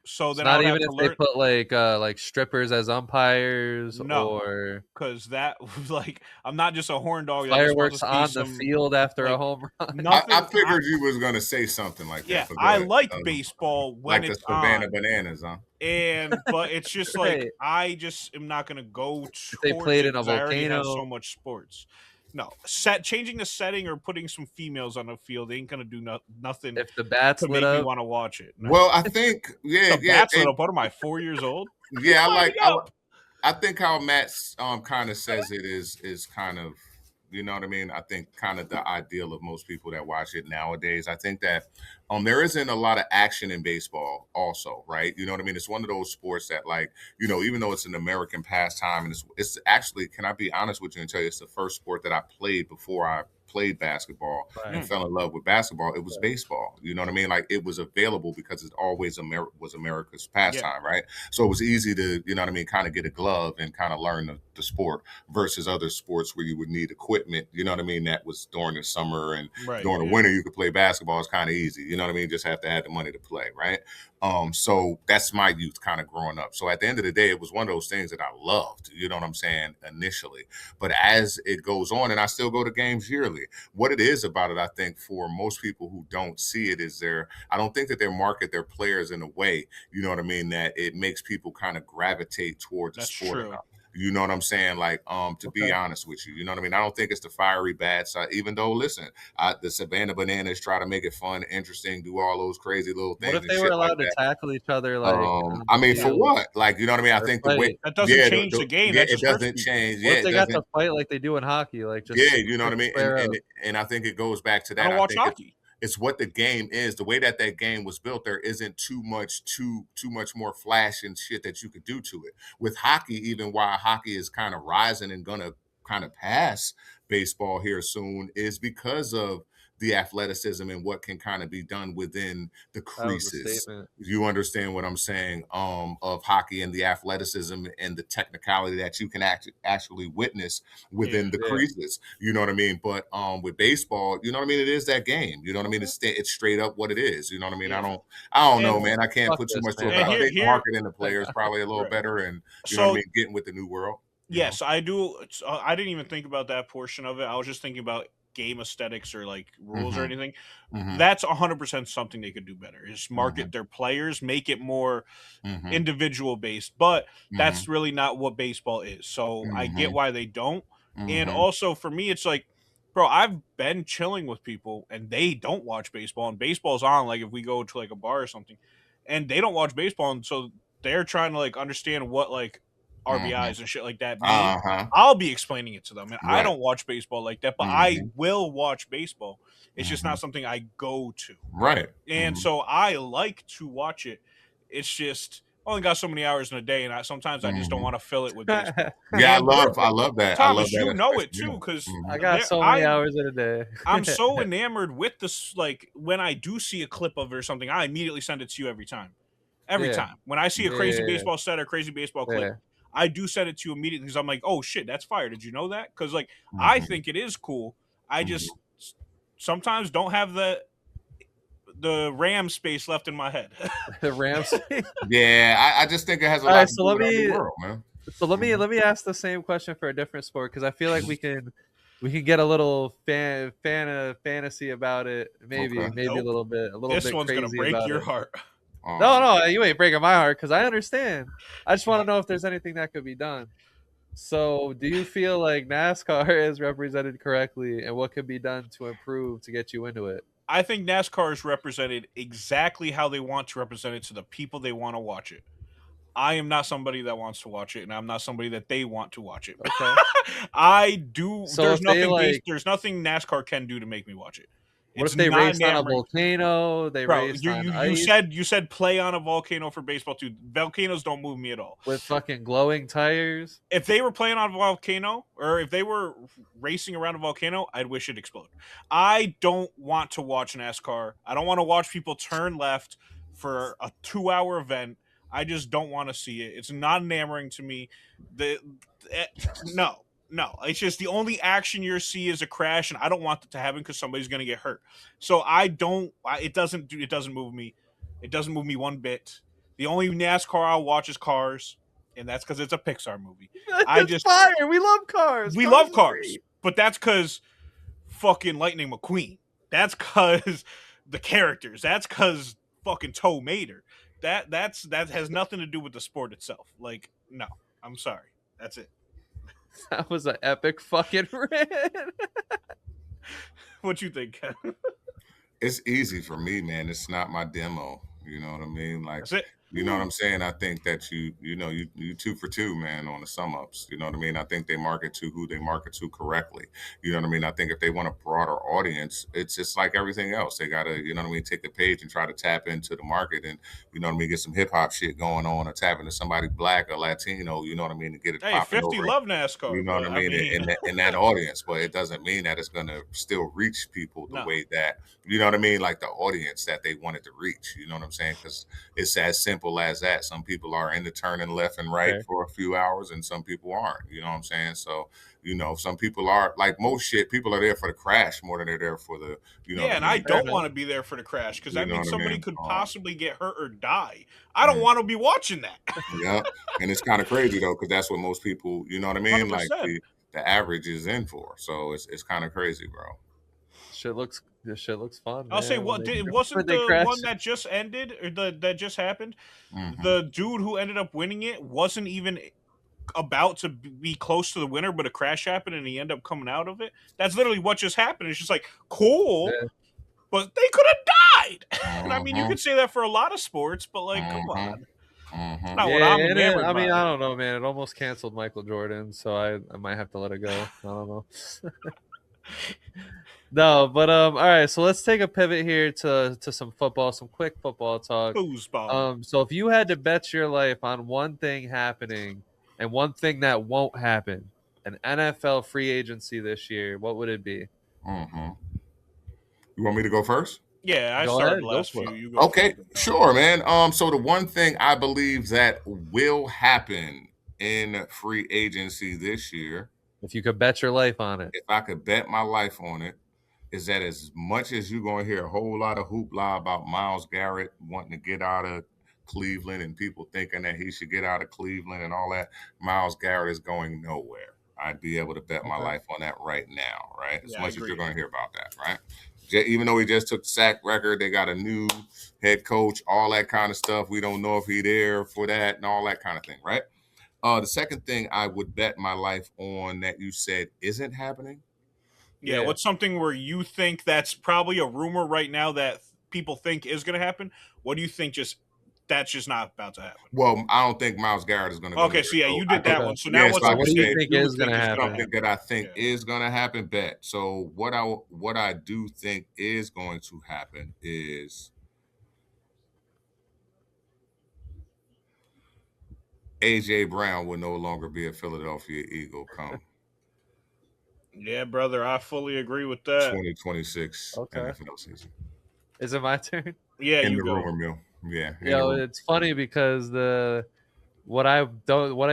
So then not even if they put like strippers as umpires, because that was like I'm not just a horn dog. Fireworks on the field after a home run. I figured you was gonna say something like that. Yeah, I like baseball when like it's the Savannah on. Bananas, huh? But it's just like I just am not gonna go. They played in a volcano. So much sports. No, changing the setting or putting some females on the field ain't gonna do nothing. If the bats to lit make up, me want to watch it. No. Well, I think bats lit up. What am I, 4 years old? Yeah, I think how Matt kind of says it is kind of, you know what I mean? I think kind of the ideal of most people that watch it nowadays. I think that there isn't a lot of action in baseball also, right? You know what I mean? It's one of those sports that, like, even though it's an American pastime, and it's actually, can I be honest with you and tell you, it's the first sport that I played before I played basketball and fell in love with basketball, it was baseball. You know what I mean? Like, it was available because it always was America's pastime, right? So it was easy to, you know what I mean, kind of get a glove and kind of learn the sport versus other sports where you would need equipment. You know what I mean? That was during the summer, and during the winter you could play basketball. It's kind of easy. You know what I mean? Just have to have the money to play, right? So that's my youth kind of growing up. So at the end of the day, it was one of those things that I loved, you know what I'm saying, initially. But as it goes on, and I still go to games yearly, what it is about it, I think, for most people who don't see it, is I don't think that they market their players in a way, you know what I mean, that it makes people kind of gravitate towards the sport enough. You know what I'm saying? Like, to be honest with you, you know what I mean? I don't think it's the fiery bad side, even though, listen, the Savannah Bananas try to make it fun, interesting, do all those crazy little things. What if they were allowed to tackle each other? Like, I mean, for what? Like, you know what I mean? I think the way that doesn't change the game. Yeah, it doesn't change. What if they got to fight like they do in hockey? Like, just you know what I mean? And I think it goes back to that. I don't watch hockey. It's what the game is. The way that game was built, there isn't too much more flash and shit that you could do to it. With hockey, even while hockey is kind of rising and gonna kind of pass baseball here soon, is because of the athleticism and what can kind of be done within the creases. You understand what I'm saying? Of hockey and the athleticism and the technicality that you can actually witness within the creases. You know what I mean? But with baseball, you know what I mean? It is that game. You know what I mean? It's straight up what it is. You know what I mean? I don't know, man. I can't put too much to it. I think marketing the players probably a little better, and you know what I mean, getting with the new world. Yes, I do. I didn't even think about that portion of it. I was just thinking about game aesthetics or like rules or anything. That's 100% something they could do better, is market their players, make it more individual based, but that's really not what baseball is. So I get why they don't. And also for me, it's like, bro, I've been chilling with people and they don't watch baseball, and baseball's on, like if we go to like a bar or something and they don't watch baseball, and so they're trying to like understand what like RBIs and shit like that mean. I'll be explaining it to them, and I don't watch baseball like that, but I will watch baseball. It's just not something I go to, and so I like to watch it. It's just I only got so many hours in a day, and sometimes I just don't want to fill it with baseball. I love that. Thomas, you know it too, because I got so many hours in a day. I'm so enamored with this. Like when I do see a clip of it or something, I immediately send it to you every time. Time when I see a crazy baseball set or crazy baseball clip, I do send it to you immediately because I'm like, oh shit, that's fire. Did you know that? Because like I think it is cool. I just sometimes don't have the RAM space left in my head. The RAM space? Yeah, I just think it has a lot to do with the world, man. So let me ask the same question for a different sport, because I feel like we can get a little fantasy about it. Maybe a little bit. This one's crazy gonna break your heart. No, you ain't breaking my heart, because I understand. I just want to know if there's anything that could be done. So do you feel like NASCAR is represented correctly, and what could be done to improve to get you into it? I think NASCAR is represented exactly how they want to represent it to the people they want to watch it. I am not somebody that wants to watch it, and I'm not somebody that they want to watch it. Okay. I do. So there's nothing NASCAR can do to make me watch it. What if they raced on a volcano? You said play on a volcano for baseball too. Volcanoes don't move me at all. With fucking glowing tires? If they were playing on a volcano, or if they were racing around a volcano, I'd wish it exploded. I don't want to watch NASCAR. I don't want to watch people turn left for a 2-hour event. I just don't want to see it. It's not enamoring to me. No, it's just the only action you see is a crash, and I don't want that to happen because somebody's going to get hurt. So it doesn't move me. It doesn't move me one bit. The only NASCAR I'll watch is Cars, and that's because it's a Pixar movie. Fire. We love Cars. We love Cars, but that's because fucking Lightning McQueen. That's because the characters. That's because fucking Toe Mater. That has nothing to do with the sport itself. Like, no, I'm sorry. That's it. That was an epic fucking rant. What you think, Ken? It's easy for me, man. It's not my demo. You know what I mean? Like, that's it. You know what I'm saying? I think that you 2 for 2, man, on the sum ups. You know what I mean? I think they market to who they market to correctly. You know what I mean? I think if they want a broader audience, it's just like everything else. They gotta, you know what I mean, take the page and try to tap into the market and, you know what I mean, get some hip hop shit going on, or tap into somebody black or Latino, you know what I mean, to get it Hey, popping 50 over. love You NASCAR, know what but I I mean? mean, In that audience, but it doesn't mean that it's gonna still reach people the no. way that, you know what I mean, like the audience that they wanted to reach. You know what I'm saying? Because it's as simple as that. Some people are into turning left and right Okay. for a few hours, and some people aren't. You know what I'm saying? So, you know, some people are, like most shit, people are there for the crash more than they're there for the, you know Yeah, what I and I mean? Fair don't enough. want to be there for the crash because You that know means what I somebody mean? could possibly get hurt or die. I don't Mm, want to be watching that. yeah, and it's kind of crazy though, because that's what most people, you know what I mean? Like 100%. the average is in for. So it's kind of crazy, bro. This shit looks fun, I'll say man. what it When wasn't they the crash. one that just ended or that just happened. Hmm. The dude who ended up winning it wasn't even about to be close to the winner, but a crash happened and he ended up coming out of it. That's literally what just happened. It's just like cool, Yeah. but they could have died. And I mean, you Hmm. could say that for a lot of sports, but like, come Hmm. on, it's Hmm. not what Yeah, I'm and enamored I mean, by. I don't know, man. It almost canceled Michael Jordan, so I might have to let it go. I don't know. No, but all right. So let's take a pivot here to some football, some quick football talk. Foosball. So if you had to bet your life on one thing happening and one thing that won't happen, an NFL free agency this year, what would it be? Hmm. You want me to go first? Yeah, I Go started the ahead, go last for few. it. You go Okay, first, big dog. sure, man. So the one thing I believe that will happen in free agency this year, If you could bet your life on it. if I could bet my life on it, is that as much as you're going to hear a whole lot of hoopla about Myles Garrett wanting to get out of Cleveland and people thinking that he should get out of Cleveland and all that, Myles Garrett is going nowhere. I'd be able to bet my Okay. life on that right now, right? As Yeah, I much as you're agree. going to hear about that, right? Even though he just took the sack record, they got a new head coach, all that kind of stuff. We don't know if he there for that and all that kind of thing, right? The second thing I would bet my life on that you said isn't happening. Yeah, Yeah. what's something where you think that's probably a rumor right now that people think is going to happen? What do you think that's just not about to happen? Well, I don't think Myles Garrett is going to go Okay, nowhere. so yeah, So you I did think, that Okay. one. So now yeah. what's So I So can what do something you that say think you is think gonna is going to happen? something happen? that I think Yeah. is going to happen. Bet. So what I do think is going to happen is AJ Brown will no longer be a Philadelphia Eagle come Yeah, brother, I fully agree with that. 2026 Okay. NFL season. Is it my turn? Yeah, In you the go. rumor mill, yeah, in the Yo, rumor. it's funny because what I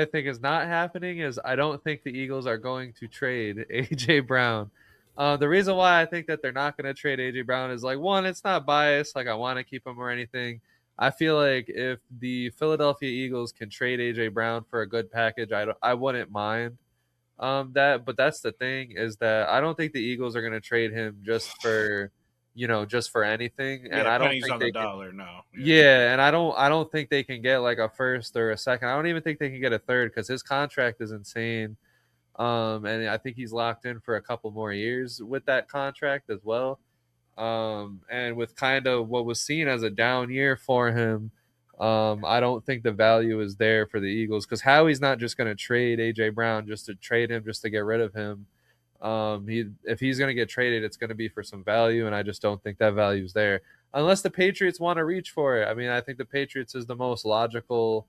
think is not happening is I don't think the Eagles are going to trade AJ Brown. The reason why I think that they're not going to trade AJ Brown is like one, it's not biased, like I want to keep him or anything. I feel like if the Philadelphia Eagles can trade AJ Brown for a good package, I wouldn't mind that. But that's the thing is that I don't think the Eagles are going to trade him just for anything, and Yeah, I don't pennies think on the they can. dollar. No. Yeah. Yeah, and I don't think they can get like a first or a second. I don't even think they can get a third because his contract is insane. And I think he's locked in for a couple more years with that contract as well. And with kind of what was seen as a down year for him, I don't think the value is there for the Eagles because Howie's not just going to trade AJ Brown just to trade him just to get rid of him. If he's going to get traded, it's going to be for some value, and I just don't think that value is there unless the Patriots want to reach for it. I mean, I think the Patriots is the most logical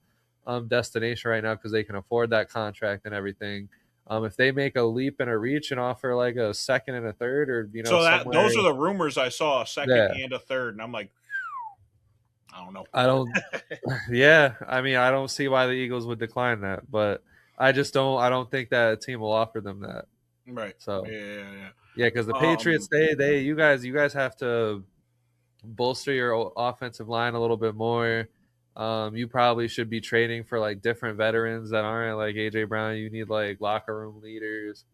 destination right now because they can afford that contract and everything. If they make a leap and a reach and offer like a second and a third, or So those somewhere, are the rumors I saw, a second yeah, and a third, and I'm like, I don't know. I don't. Yeah, I mean, I don't see why the Eagles would decline that, but I just don't. I don't think that a team will offer them that. Right. So Yeah. yeah, because the Um. Patriots, you guys have to bolster your offensive line a little bit more. You probably should be trading for like different veterans that aren't like AJ Brown. You need like locker room leaders.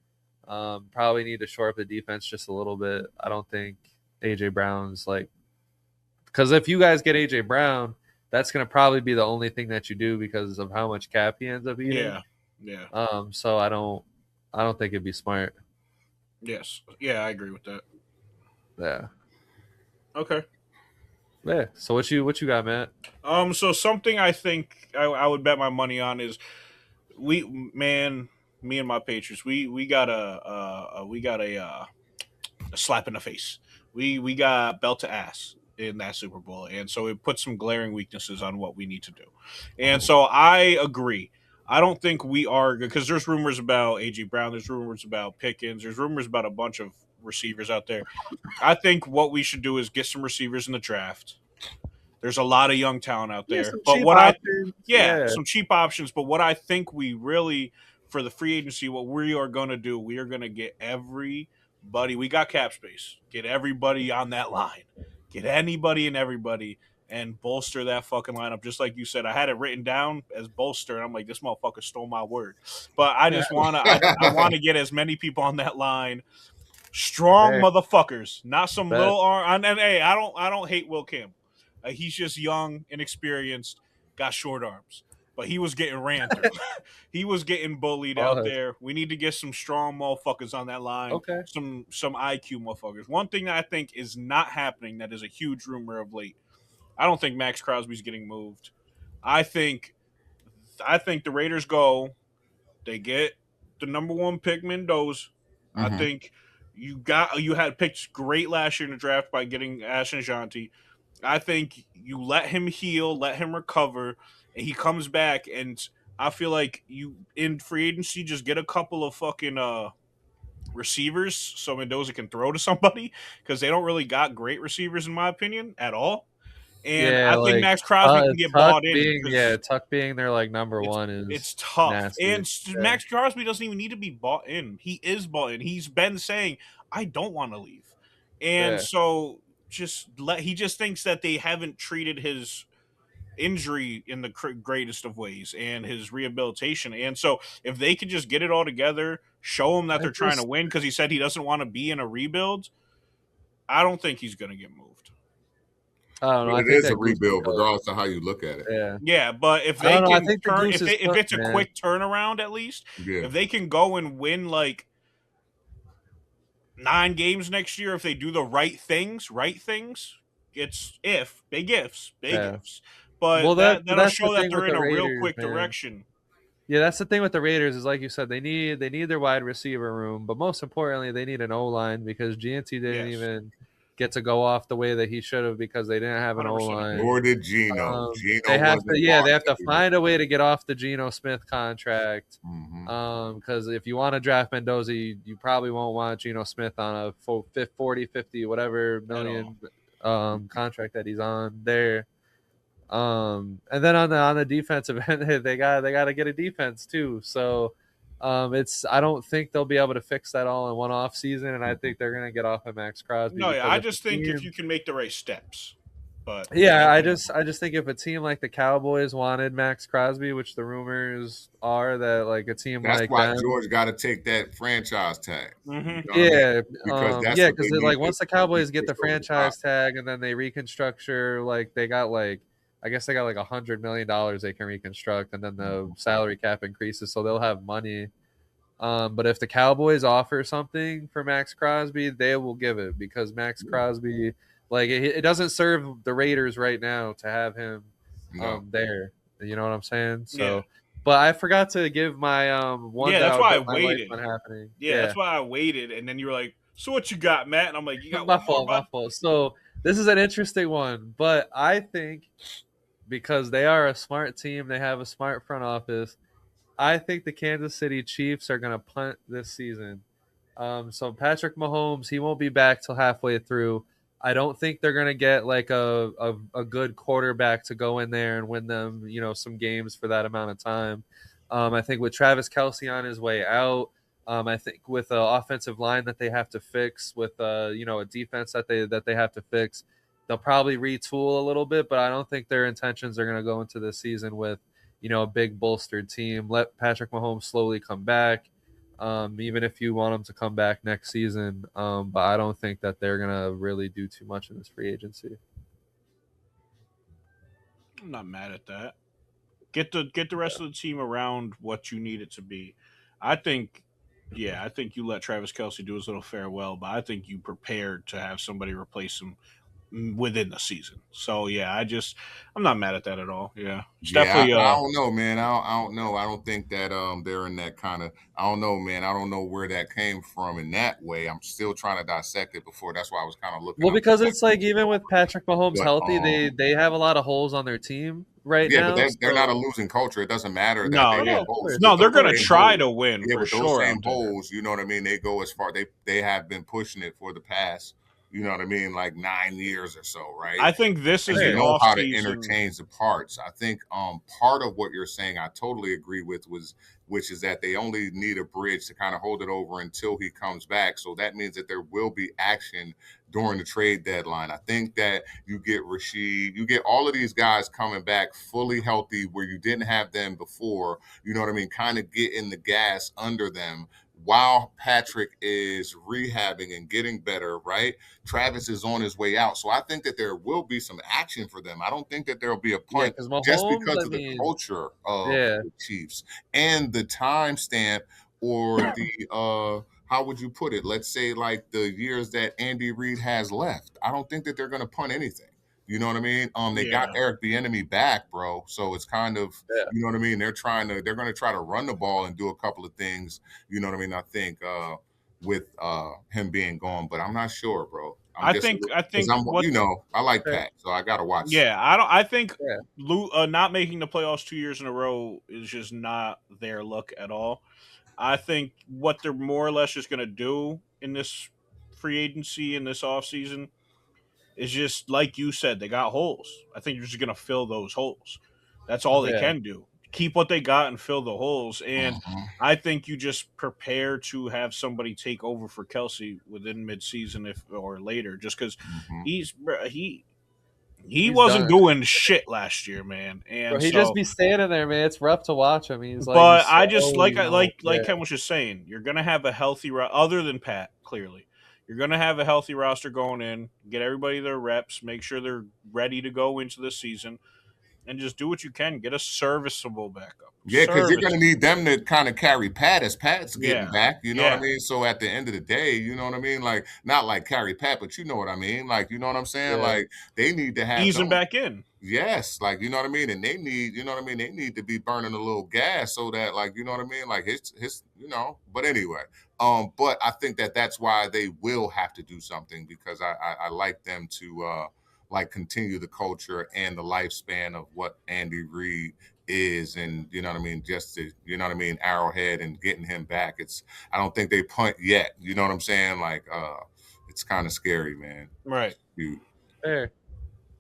Probably need to shore up the defense just a little bit. I don't think AJ Brown's like because if you guys get AJ Brown, that's gonna probably be the only thing that you do because of how much cap he ends up eating. Yeah. So I don't think it'd be smart. Yes. Yeah, I agree with that. Yeah. Okay. Yeah. So what you got, Matt? So something I think I would bet my money on is me and my Patriots, we got a slap in the face. We got belt to ass in that Super Bowl, and so it puts some glaring weaknesses on what we need to do. And so I agree. I don't think we are because there's rumors about AJ Brown, there's rumors about Pickens, there's rumors about a bunch of receivers out there. I think what we should do is get some receivers in the draft. There's a lot of young talent out Yeah, there. some But cheap what I options. yeah, Yeah. some cheap options, but what I think we really for the free agency what we are going to do, we are going to get everybody. We got cap space. Get everybody on that line. Get anybody and everybody and bolster that fucking lineup just like you said. I had it written down as bolster and I'm like this motherfucker stole my word. But I just want to I want to get as many people on that line strong Hey, motherfuckers, not some bet. little arm. And hey, I don't hate Will Campbell. He's just young, inexperienced, got short arms, but he was getting ran through. He was getting bullied out Pause. there. We need to get some strong motherfuckers on that line, Okay. some IQ motherfuckers. One thing that I think is not happening that is a huge rumor of late. I don't think Max Crosby's getting moved. I think I think the Raiders go. They get the number one pick Mendoza. I Mm-hmm. think you had picked great last year in the draft by getting Ashton Shanti. I think you let him heal, let him recover, and he comes back. And I feel like you in free agency just get a couple of fucking receivers so Mendoza can throw to somebody because they don't really got great receivers in my opinion at all. And Yeah, I think like Max Crosby can get bought in because Tuck being their like number it's one is it's tough. nasty. And Yeah. Max Crosby doesn't even need to be bought in. He is bought in. He's been saying, "I don't want to leave," and Yeah. so he just thinks that they haven't treated his injury in the greatest of ways and his rehabilitation. And so if they could just get it all together, show him that I they're trying to just win because he said he doesn't want to be in a rebuild. I don't think he's going to get moved. I don't know. But I it think is a that Goose rebuild, will go. regardless of how you look at it. Yeah. Yeah, but if I they don't know. I can think the turn, Goose is if cooked, it's a man. quick turnaround, at least Yeah. if they can go and win like 9 games next year, if they do the right things, it's big ifs, Yeah. but Well, that'll that's the show that thing they're with in the a real Raiders, quick man. direction. Yeah, that's the thing with the Raiders is like you said, they need their wide receiver room, but most importantly, they need an O line because GNT didn't Yes, even get to go off the way that he should have because they didn't have an O 100% line. agree. Nor did Geno. They Geno have wasn't to, they have to bought find a way to get off the Geno Smith contract. Mm-hmm. Because if you want to draft Mendoza, you probably won't want Geno Smith on a 40, 50, whatever million contract that he's on there. And then on the defensive end, they got to get a defense too. So I don't think they'll be able to fix that all in one off season, and I think they're gonna get off of Max Crosby. No, yeah, Because I if just the think if team, you can make the right steps, but yeah, I just think if a team like the Cowboys wanted Max Crosby, which the rumors are that like a team That's like why them, George got to take that franchise tag. mm-hmm. You know what I mean? yeah, Because that's yeah, what they because need like to once the Cowboys get the push over the top. franchise tag and then they reconstructure, like they got like I guess they got like $100 million they can reconstruct, and then the salary cap increases, so they'll have money. But if the Cowboys offer something for Max Crosby, they will give it because Max Crosby, like it doesn't serve the Raiders right now to have him No. there. You know what I'm saying? So, Yeah. but I forgot to give my one Yeah, that that's I would why I bet my life waited. on happening. Yeah, that's why I waited, and then you were like, "So what you got, Matt?" And I'm like, "You got my one more, fault, my bud." fault. So this is an interesting one, but I think because they are a smart team, they have a smart front office. I think the Kansas City Chiefs are going to punt this season. So Patrick Mahomes, he won't be back till halfway through. I don't think they're going to get like a good quarterback to go in there and win them, some games for that amount of time. I think with Travis Kelce on his way out, I think with the offensive line that they have to fix, with a defense that they have to fix, they'll probably retool a little bit. But I don't think their intentions are going to go into this season with a big bolstered team. Let Patrick Mahomes slowly come back, even if you want him to come back next season. But I don't think that they're gonna really do too much in this free agency. I'm not mad at that. Get the rest of the team around what you need it to be. I think, yeah, I think you let Travis Kelsey do his little farewell, but I think you prepared to have somebody replace him within the season. So yeah, I'm not mad at that at all. Yeah, it's Yeah, definitely I don't know, man. I don't know. I don't think that they're in that kind of. I don't know, man. I don't know where that came from in that way. I'm still trying to dissect it before. That's why I was kind of looking Well, up. because it's like even with Patrick Mahomes But healthy, they have a lot of holes on their team right yeah, but now. they're not a So losing culture. It doesn't matter that no, they oh, no, have yeah, of holes. course, With no, they're of those gonna course. same try holes, to win yeah, for with those sure same out there. holes, you know what I mean. They go as far. They have been pushing it for the past, you know what I mean, like 9 years or so, right? I think this And is they the Fair. know off how to season. interchange the parts. I think part of what you're saying I totally agree with which is that they only need a bridge to kind of hold it over until he comes back. So that means that there will be action during the trade deadline. I think that you get Rashid, you get all of these guys coming back fully healthy where you didn't have them before, you know what I mean, kind of getting the gas under them while Patrick is rehabbing and getting better, right? Travis is on his way out. So I think that there will be some action for them. I don't think that there'll be a Yeah, punt because just Mahomes, because I of the mean, culture of yeah, the Chiefs and the timestamp or the how would you put it? Let's say like the years that Andy Reid has left. I don't think that they're gonna punt anything. You know what I mean? They got Yeah, Eric Bieniemy back, bro. So it's kind of, yeah, you know what I mean? They're gonna try to run the ball and do a couple of things, you know what I mean? I think with him being gone, but I'm not sure, bro. I'm just I because think what I like fair, Pat, so I gotta watch. yeah, I don't. I think yeah, not making the playoffs 2 years in a row is just not their look at all. I think what they're more or less just going to do in this free agency in this offseason is just like you said, they got holes. I think you're just going to fill those holes. That's all they yeah, can do. Keep what they got and fill the holes. And Mhm, I think you just prepare to have somebody take over for Kelsey within midseason if or later, just because mhm. he's bruh, he he's wasn't done. doing shit last year, man. Bro, And he just so be standing there, man. It's rough to watch him. but He's I so just young. like Yeah, Ken was just saying, you're gonna have a healthy other than Pat, clearly. You're gonna have a healthy roster going in, get everybody their reps, make sure they're ready to go into the season, and just do what you can. Get a serviceable backup. Yeah, because you're gonna Serviceable. need them to kind of carry Pat as Pat's getting Yeah. back. You know what I Yeah. mean? So at the end of the day, you know what I mean? Like not like carry Pat, but you know what I mean? Like, you know what I'm saying? yeah, Like they need to have Easing them. back in. Yes, like you know what I mean, and they need, you know what I mean, they need to be burning a little gas so that, like, you know what I mean, like his, you know. But anyway, but I think that that's why they will have to do something because I like them to like continue the culture and the lifespan of what Andy Reid is, and you know what I mean, just to, you know what I mean, Arrowhead and getting him back. It's I don't think they punt yet. You know what I'm saying? Like, it's kind of scary, man. Right. Dude. fair.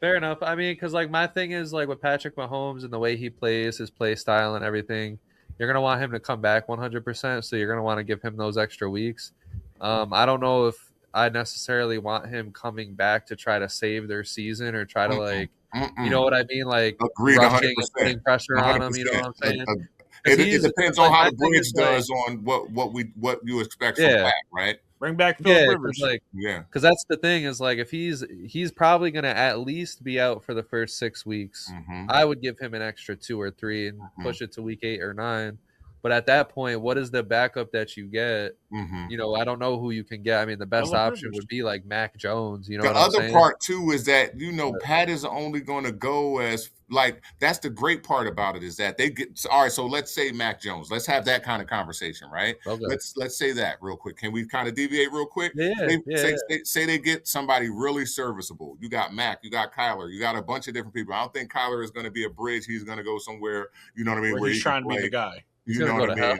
Fair enough. I mean, because like my thing is like with Patrick Mahomes and the way he plays, his play style and everything, you're gonna want him to come back 100%. So you're gonna want to give him those extra weeks. I don't know if I necessarily want him coming back to try to save their season or try to Mm-mm, like, you know mm-mm. what I mean, like Agreed, rushing and 100%. putting pressure on him. You know what 100%. I'm saying? Because It he's depends because on like how my the thing is bridge like, does on what you expect from yeah, Pat, right? Bring back Philip yeah, because Rivers. like Yeah. because that's the thing is like if he's probably gonna at least be out for the first 6 weeks. Mm-hmm. I would give him an extra 2 or 3 and Mm-hmm. push it to week 8 or 9. But at that point, what is the backup that you get? Mm-hmm. You know, I don't know who you can get. I mean, the best Philip option Rivers. would be like Mac Jones. You know The what I'm other saying? part too is that you know But, Pat is only going to go as like that's the great part about it is that they get all right. So let's say Mac Jones. Let's have that kind of conversation, right? okay. Let's say that real quick. Can we kind of deviate real quick? Yeah, Say, yeah, say, say, say they get somebody really serviceable. You got Mac, you got Kyler, you got a bunch of different people. I don't think Kyler is going to be a bridge. He's going to go somewhere. You know what I mean? Where Where he's he can trying to be the play. guy. he's You know gonna what go I to hell. mean?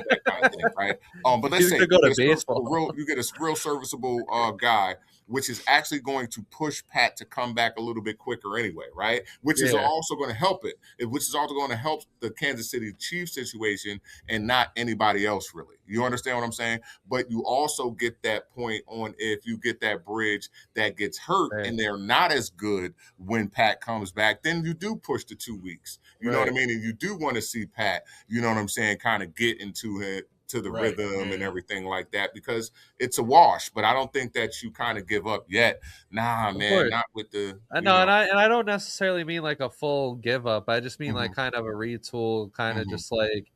That kind of thing, right? But let's He's say gonna go you to get baseball. you get a real serviceable guy, which is actually going to push Pat to come back a little bit quicker anyway, right? Which is Yeah, also going to help which is also going to help the Kansas City Chiefs situation and not anybody else really. You understand what I'm saying? But you also get that point on if you get that bridge that gets hurt right, and they're not as good when Pat comes back, then you do push the 2 weeks. You know what I right. mean? And you do want to see Pat, you know what I'm saying, kind of get into it to the Right. rhythm and Yeah. everything like that because it's a wash. But I don't think that you kind of give up yet. Nah, Of man, course. not with the, I you know, know. and I don't necessarily mean like a full give up. I just mean Hmm. like kind of a retool, kind of Hmm. just like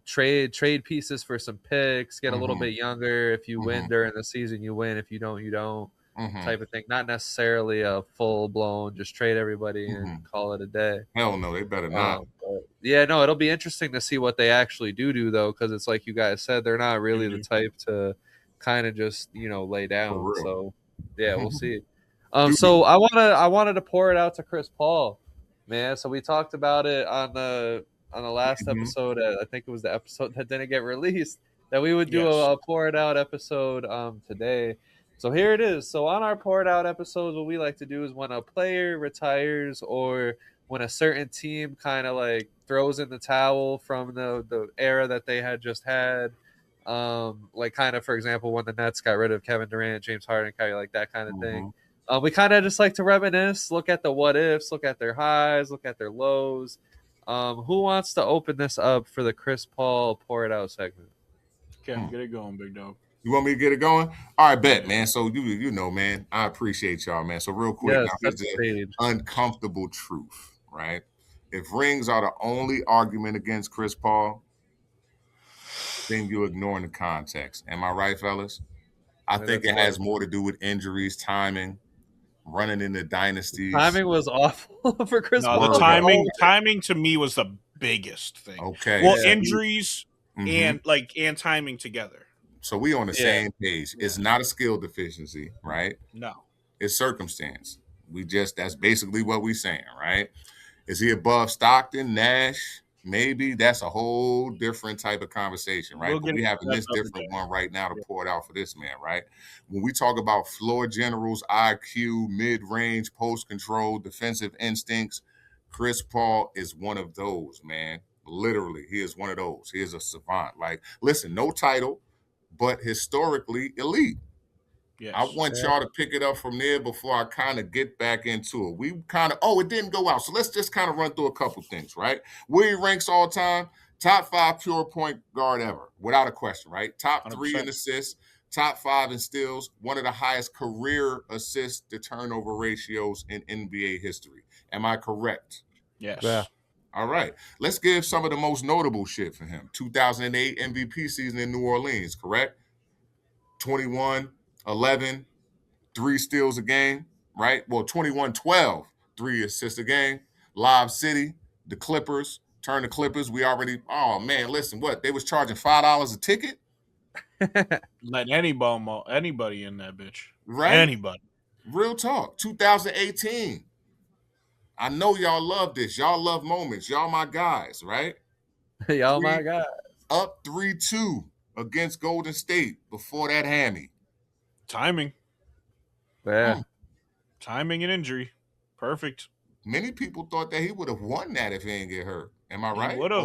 trade pieces for some picks, get a little Hmm. bit younger. If you win Hmm. during the season, you win. If you don't, you don't. type of thing, not necessarily a full blown just trade everybody and call it a day. Hell no, they better not. Yeah, no, it'll be interesting to see what they actually do though, because it's like you guys said, they're not really the type to kind of just lay down. So yeah, we'll see. So I wanted to pour it out to Chris Paul, man. So we talked about it on the last episode. I think it was the episode that didn't get released, that we would do a pour it out episode today. So here it is. So on our pour it out episodes, what we like to do is when a player retires or when a certain team kind of like throws in the towel from the era that they had just had, like kind of, for example, when the Nets got rid of Kevin Durant, James Harden, kind of like that kind of thing. We kind of just like to reminisce, look at the what ifs, look at their highs, look at their lows. Who wants to open this up for the Chris Paul pour it out segment? Okay, get it going, big dog. You want me to get it going? All right, bet, man. So you know, man, I appreciate y'all, man. So real quick, now here's the uncomfortable truth, right? If rings are the only argument against Chris Paul, then you're ignoring the context. Am I right, fellas? I think it has more to do with injuries, timing, running into dynasties. Timing was awful for Chris Paul. The timing to me was the biggest thing. Okay. Well, injuries and timing together. So we on the same page. It's not a skill deficiency, right? No. It's circumstance. That's basically what we're saying, right? Is he above Stockton, Nash? Maybe that's a whole different type of conversation, right? But we having this different one right now to pour it out for this man, right? When we talk about floor generals, IQ, mid-range, post control, defensive instincts, Chris Paul is one of those, man. Literally, he is one of those. He is a savant. Like, listen, no title, but historically elite. Yes. I want y'all to pick it up from there before I kind of get back into it. We kind of, it didn't go out. So let's just kind of run through a couple things, right? Where he ranks all time, top 5 pure point guard ever, without a question, right? Top 3 in assists, top 5 in steals, one of the highest career assist to turnover ratios in NBA history. Am I correct? Yes. Yeah. All right. Let's give some of the most notable shit for him. 2008 MVP season in New Orleans, correct? 21, 11, 3 steals a game, right? Well, 21-12, 3 assists a game. Lob City, the Clippers, turn the Clippers. We already, listen, what? They was charging $5 a ticket? Let anybody in that bitch. Right? Anybody. Real talk. 2018. I know y'all love this. Y'all love moments. Y'all my guys, right? Y'all my guys. Up 3-2 against Golden State before that hammy. Timing. Yeah. Timing and injury. Perfect. Many people thought that he would have won that if he didn't get hurt. Am I right? He would have.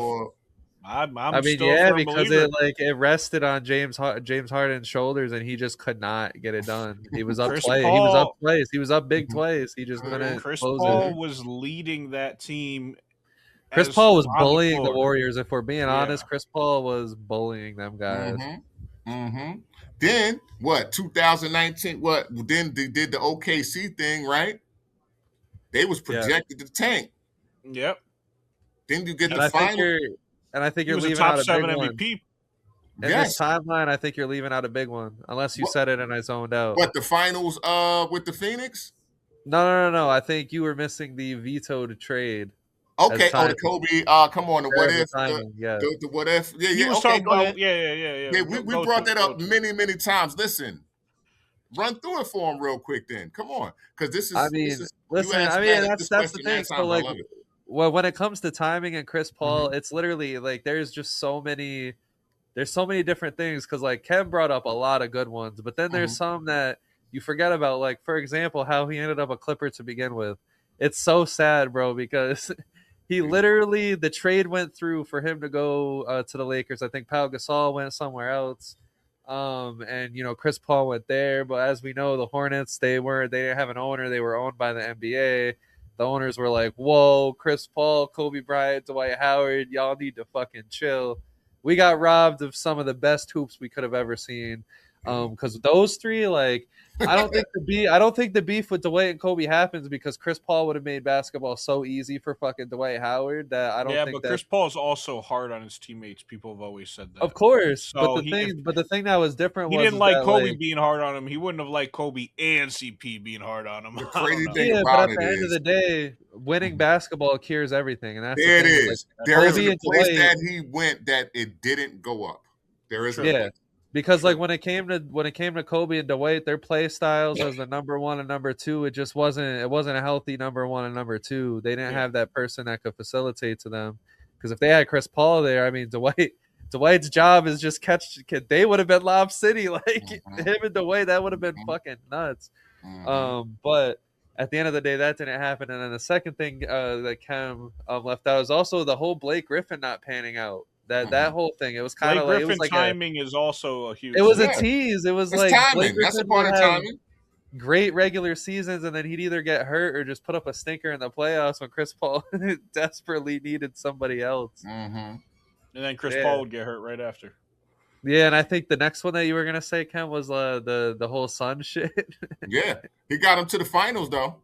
I mean, yeah, because it rested on James Harden's shoulders, and he just could not get it done. He was up twice. He was up twice. He was up big twice. He just couldn't. Chris Paul was leading that team. Chris Paul was bullying the Warriors. If we're being honest, Chris Paul was bullying them guys. Then what? 2019. What? Then they did the OKC thing, right? They was projected to tank. Yep. Then you get the final. And I think you're leaving out a big one. MVP. In this timeline, I think you're leaving out a big one, unless you said it and I zoned out. What, the finals with the Phoenix? No. I think you were missing the vetoed trade. Okay. The Kobe. Come on. The what if? The what if? Yeah. He was talking about. Yeah. We brought that up many, many times. Listen, run through it for him real quick. Then come on, because this is. That's the thing. So like. Well, when it comes to timing and Chris Paul, it's literally like there's so many different things, because like Ken brought up a lot of good ones, but then there's some that you forget about, like for example how he ended up a Clipper to begin with. It's so sad, bro, because he literally, the trade went through for him to go to the Lakers. I think Pau Gasol went somewhere else, and Chris Paul went there, but as we know, the Hornets, they didn't have an owner, they were owned by the NBA. The owners were like, whoa, Chris Paul, Kobe Bryant, Dwight Howard, y'all need to fucking chill. We got robbed of some of the best hoops we could have ever seen. Because those three, like, I don't think the beef with Dwight and Kobe happens because Chris Paul would have made basketball so easy for fucking Dwight Howard that I don't think but that. Chris Paul is also hard on his teammates. People have always said that. Of course, So but the thing that was different he was didn't like that, Kobe like, being hard on him. He wouldn't have liked Kobe and CP being hard on him. The crazy thing yeah, but about at it the end of the day, winning basketball cures everything, and that's there the it thing. is. Like, There Kobe isn't a and place Dwight, that he went that it didn't go up. There isn't. yeah. A place. Because True. like when it came to Kobe and Dwight, their play styles as the number one and number two, it wasn't a healthy number one and number two. They didn't have that person that could facilitate to them. Because if they had Chris Paul there, I mean Dwight's job is just catch. They would have been Lob City, like him and Dwight. That would have been fucking nuts. But at the end of the day, that didn't happen. And then the second thing that Cam left out is also the whole Blake Griffin not panning out. That whole thing, it was kind of like, it was like timing is also a huge. It was a tease. It was like timing. That's a part of timing. Great regular seasons, and then he'd either get hurt or just put up a stinker in the playoffs when Chris Paul desperately needed somebody else. And then Chris Paul would get hurt right after. Yeah, and I think the next one that you were gonna say, Ken, was the whole Sun shit. Yeah, he got him to the finals though.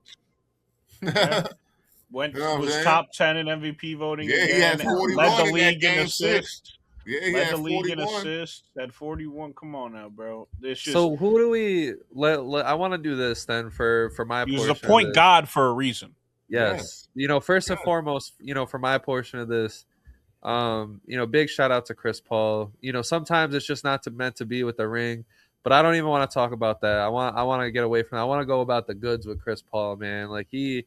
Was top 10 in MVP voting. Yeah, again. He had 41 led the league in assists. Yeah, he led had the league 41. in assists. Had 41. Come on now, bro. So who do we let I want to do this then for my portion. He was a point guard for a reason. Yes. First and foremost, for my portion of this, big shout out to Chris Paul. Sometimes it's just not meant to be with the ring, but I don't even want to talk about that. I want to get away from that. I want to go about the goods with Chris Paul, man. Like he,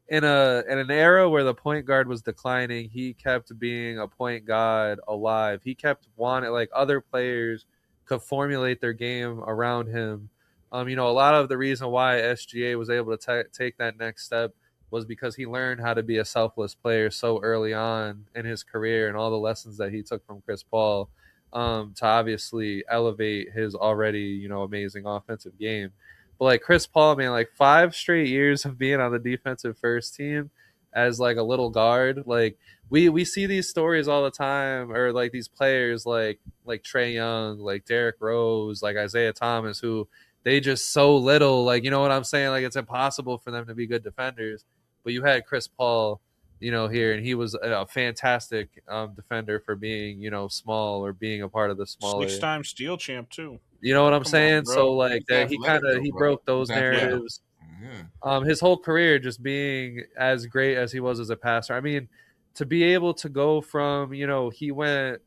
in an era where the point guard was declining, he kept being a point guard alive. He kept wanting, like, other players could formulate their game around him. A lot of the reason why SGA was able to take that next step was because he learned how to be a selfless player so early on in his career, and all the lessons that he took from Chris Paul to obviously elevate his already, amazing offensive game. But like Chris Paul, man, like 5 straight years of being on the defensive first team as like a little guard. Like we see these stories all the time, or like these players like Trae Young, like Derrick Rose, like Isaiah Thomas, who they just so little, like, you know what I'm saying? Like it's impossible for them to be good defenders. But you had Chris Paul, here, and he was a fantastic defender for being, small, or being a part of the smaller. 6-time steal champ too. You know what I'm saying? So like that, he broke those narratives. His whole career just being as great as he was as a passer. I mean, to be able to go from, he went,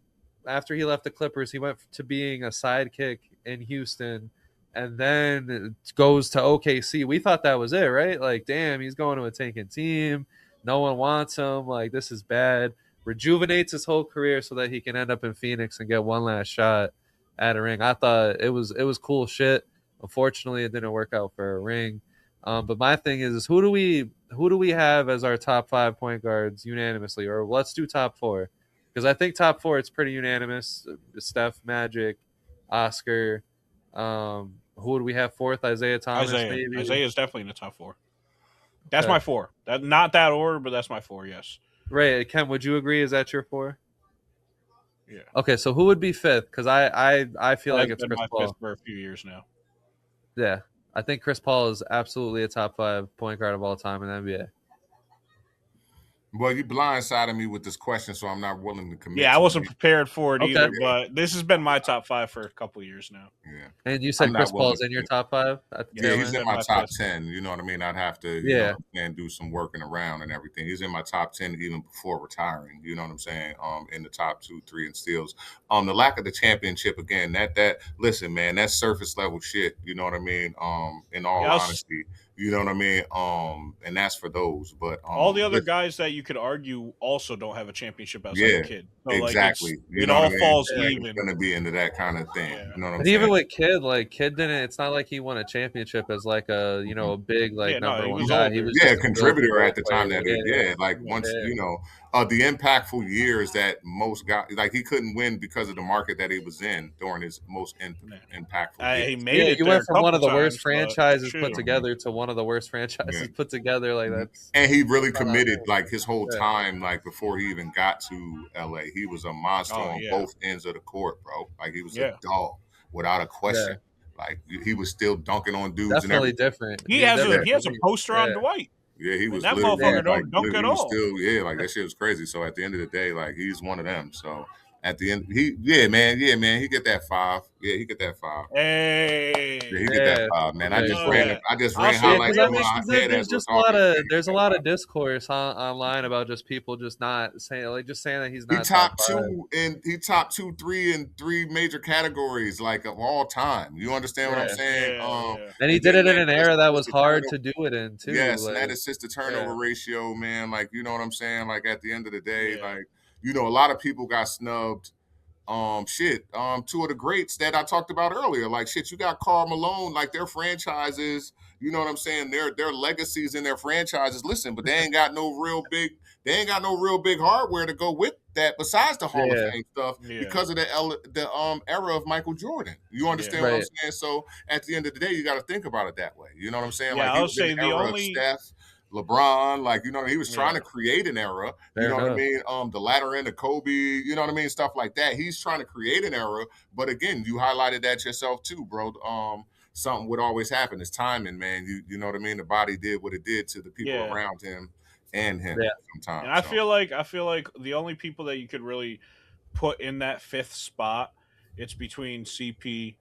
after he left the Clippers, he went to being a sidekick in Houston, and then goes to OKC. We thought that was it, right? Like, damn, he's going to a tanking team. No one wants him. Like, this is bad. Rejuvenates his whole career so that he can end up in Phoenix and get one last shot at a ring. I thought it was cool shit. Unfortunately, it didn't work out for a ring. But my thing is who do we have as our top 5 point guards unanimously? Or let's do top 4, because I think top 4 it's pretty unanimous. Steph, Magic, Oscar. Who do we have 4th? Isaiah Thomas. Maybe Isaiah is definitely in the top 4. That's my 4. Not that order, but that's my 4. Yes. Right, Ken. Would you agree? Is that your 4? Yeah. Okay, so who would be 5th? Because I feel like it's Chris Paul. 5th for a few years now. Yeah, I think Chris Paul is absolutely a top 5 point guard of all time in the NBA. Well, you blindsided me with this question, so I'm not willing to commit. Yeah, I wasn't prepared for it either, but this has been my top 5 for a couple of years now. Yeah. And you said Chris Paul's in your top 5? Yeah, he's in my top 10. You know what I mean? I'd have to and do some working around and everything. He's in my top 10 even before retiring. You know what I'm saying? In the top 2, 3 in steals. The lack of the championship, again, that listen, man, that's surface level shit. You know what I mean? In all honesty. You know what I mean? And that's for those. But all the other guys that you could argue also don't have a championship outside the Kid. So exactly. Like it all falls even. It's going to be into that kind of thing. You know what I'm but saying? Even with Kid, like Kid didn't. It's not like he won a championship as like a a big number one guy. He was a contributor at the time that once the impactful years that most guys, like, he couldn't win because of the market that he was in during his most impactful years. He made it. You went from one of the worst franchises put together to one of the worst franchises put together. Like that's. And he really committed, like, his whole time, like, before he even got to LA. He was a monster on both ends of the court, bro. Like, he was a dog. without a question. Like he was still dunking on dudes and Definitely everything. different. He has a poster on Dwight. Yeah, he was that literally motherfucker don't dunk he at was all. still like that shit was crazy. So at the end of the day, like he's one of them. So at the end, he man, he get that 5. Yeah, he get that 5. Hey, Yeah, he get that 5, man. I just ran highlights I through mean, my head there's as we're just talking. there's a lot of discourse online about just people just not saying that he's not He top top 5. 2 and he top 2, 3 in 3 major categories like of all time. You understand what I'm saying? And he did it in an era that was hard to do it in too. Yes, and that assist to turnover ratio, man. Like, you know what I'm saying? Like at the end of the day, like, you know, a lot of people got snubbed. Two of the greats that I talked about earlier, like shit, you got Karl Malone, like their franchises, you know what I'm saying? Their legacies in their franchises. Listen, but they ain't got no real big hardware to go with that besides the Hall of Fame stuff because of the era of Michael Jordan. You understand what I'm saying? So at the end of the day, you got to think about it that way. You know what I'm saying? Yeah, like he was in the era of Steph, LeBron, like, you know, he was trying to create an era, you know what I mean? The latter end of Kobe, you know what I mean? Stuff like that. He's trying to create an era. But again, you highlighted that yourself too, bro. Something would always happen. It's timing, man. You know what I mean? The body did what it did to the people around him and him sometimes. And I feel like the only people that you could really put in that 5th spot, it's between CP,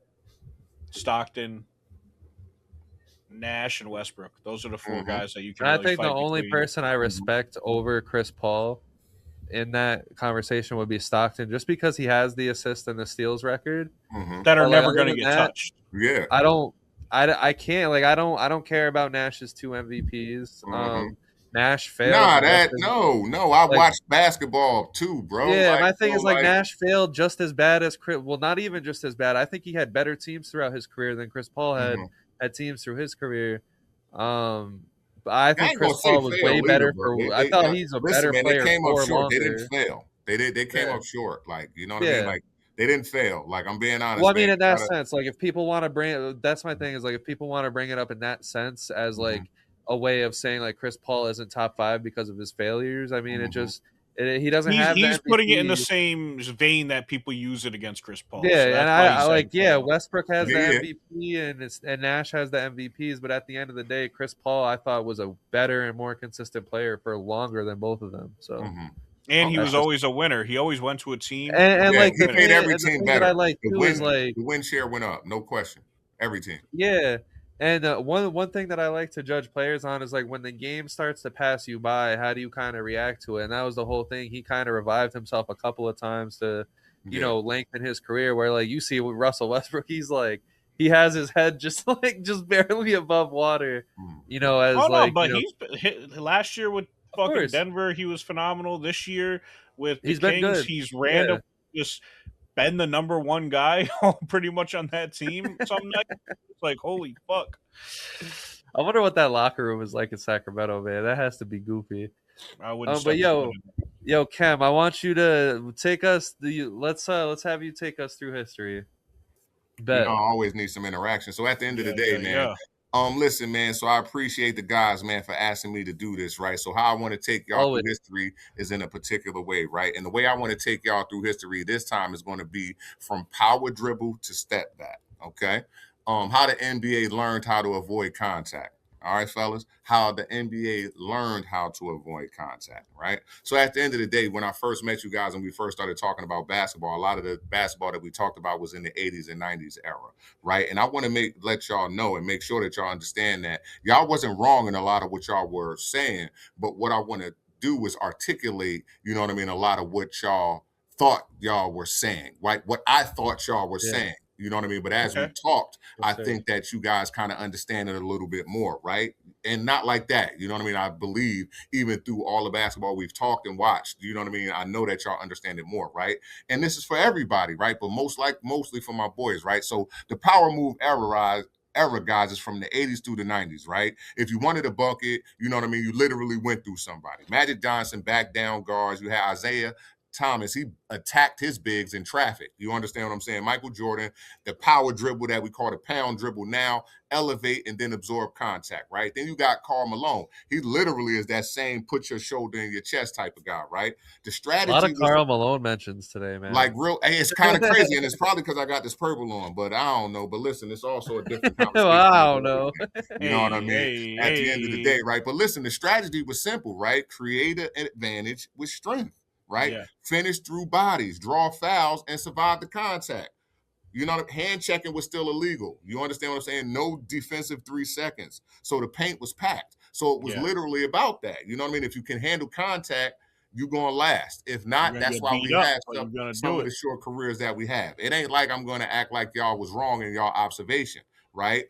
Stockton, Nash, and Westbrook. Those are the 4 guys that you can. I think the only person I respect over Chris Paul in that conversation would be Stockton, just because he has the assist and the steals record that are never going to get touched. Yeah, I can't I don't care about Nash's 2 MVPs. Nash failed. No. I watched basketball too, bro. Yeah, my thing is Nash failed just as bad as Chris. Well, not even just as bad. I think he had better teams throughout his career than Chris Paul had teams through his career. But I think Chris Paul was way better. I thought he's a better player. They came up short. They didn't fail. They came up short. Like, you know what I mean? Like, they didn't fail. Like, I'm being honest. Well, I mean, in that sense, like if people want to bring, that's my thing is like if people want to bring it up in that sense as like a way of saying like Chris Paul isn't top 5 because of his failures. I mean, he doesn't have. He's putting it in the same vein that people use it against Chris Paul. Yeah, so and I like Westbrook has the MVP and Nash has the MVPs, but at the end of the day, Chris Paul I thought was a better and more consistent player for longer than both of them. So. And he was always a winner. He always went to a team, and like he made every team better. I like the win share went up, no question. Every team. Yeah. And one thing that I like to judge players on is like when the game starts to pass you by, how do you kind of react to it? And that was the whole thing. He kind of revived himself a couple of times to, you know, lengthen his career. Where like you see with Russell Westbrook, he's like he has his head just barely above water. You know, as last year with fucking Denver, he was phenomenal. This year with the Kings, been good. He's random just been the number 1 guy pretty much on that team. Some night it's like holy fuck. I wonder what that locker room is like in Sacramento, man. That has to be goofy. I wouldn't. But yo, Cam, I want you to take us. Let's have you take us through history. Bet. You know, I always need some interaction. So at the end of the day, man. Listen, man, so I appreciate the guys, man, for asking me to do this, right? So how I want to take y'all through history is in a particular way, right? And the way I want to take y'all through history this time is going to be from power dribble to step back, okay? How the NBA learned how to avoid contact. All right, fellas, how the NBA learned how to avoid contact, right? So at the end of the day, when I first met you guys and we first started talking about basketball, a lot of the basketball that we talked about was in the 80s and 90s era, right? And I want to let y'all know and make sure that y'all understand that y'all wasn't wrong in a lot of what y'all were saying, but what I want to do is articulate, you know what I mean, a lot of what y'all thought y'all were saying, right? What I thought y'all were saying. You know what I mean? But as we talked, I think that you guys kind of understand it a little bit more, right? And not like that. You know what I mean? I believe even through all the basketball we've talked and watched, you know what I mean? I know that y'all understand it more, right? And this is for everybody, right? But mostly for my boys, right? So the power move era, guys, is from the 80s through the 90s, right? If you wanted a bucket, you know what I mean? You literally went through somebody. Magic Johnson, back down guards. You had Isaiah Thomas, he attacked his bigs in traffic. You understand what I'm saying? Michael Jordan, the power dribble that we call the pound dribble now, elevate and then absorb contact, right? Then you got Karl Malone. He literally is that same put your shoulder in your chest type of guy, right? The strategy a lot of Karl Malone mentions today, man. Like real, hey, it's kind of crazy, and it's probably because I got this purple on, but I don't know. But listen, it's also a different conversation. Wow, no. You know what I mean? At the end of the day, right? But listen, the strategy was simple, right? Create an advantage with strength, right? Yeah. Finish through bodies, draw fouls, and survive the contact. You know, hand checking was still illegal. You understand what I'm saying? No defensive 3 seconds. So the paint was packed. So it was literally about that. You know what I mean? If you can handle contact, you're going to last. If not, that's why we have some of the short careers that we have. It ain't like I'm going to act like y'all was wrong in y'all observation, right?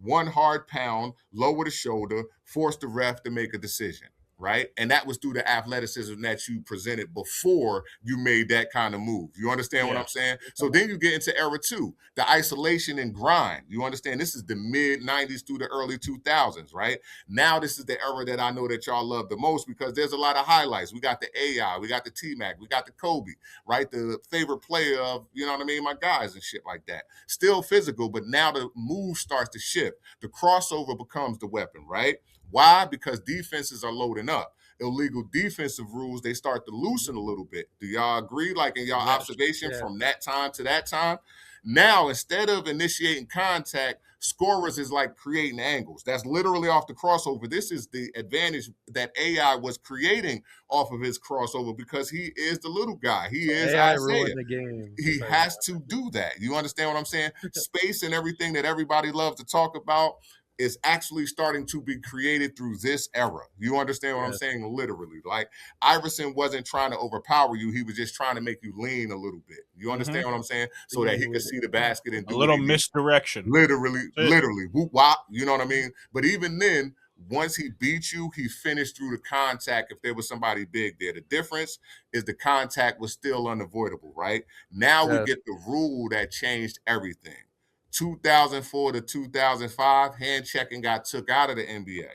One hard pound, lower the shoulder, force the ref to make a decision, right? And that was through the athleticism that you presented before you made that kind of move. You understand what I'm saying? So then you get into era 2, the isolation and grind. You understand? This is the mid-90s through the early 2000s, right? Now this is the era that I know that y'all love the most because there's a lot of highlights. We got the AI, we got the T-Mac, we got the Kobe, right? The favorite player of, you know what I mean, my guys and shit like that. Still physical, but now the move starts to shift. The crossover becomes the weapon, right? Why? Because defenses are loading up. Illegal defensive rules, they start to loosen a little bit. Do y'all agree? Like in y'all observation from that time to that time? Now, instead of initiating contact, scorers is like creating angles. That's literally off the crossover. This is the advantage that AI was creating off of his crossover because he is the little guy. He is AI Isaiah. ruined the game. He has to do that. You understand what I'm saying? Space and everything that everybody loves to talk about is actually starting to be created through this era. You understand what I'm saying? Literally. Like Iverson wasn't trying to overpower you. He was just trying to make you lean a little bit. You understand what I'm saying? So that he could see the basket and do a little misdirection. Literally. Whoop wop. You know what I mean? But even then, once he beat you, he finished through the contact if there was somebody big there. The difference is the contact was still unavoidable, right? Now we get the rule that changed everything. 2004 to 2005, hand checking got took out of the NBA.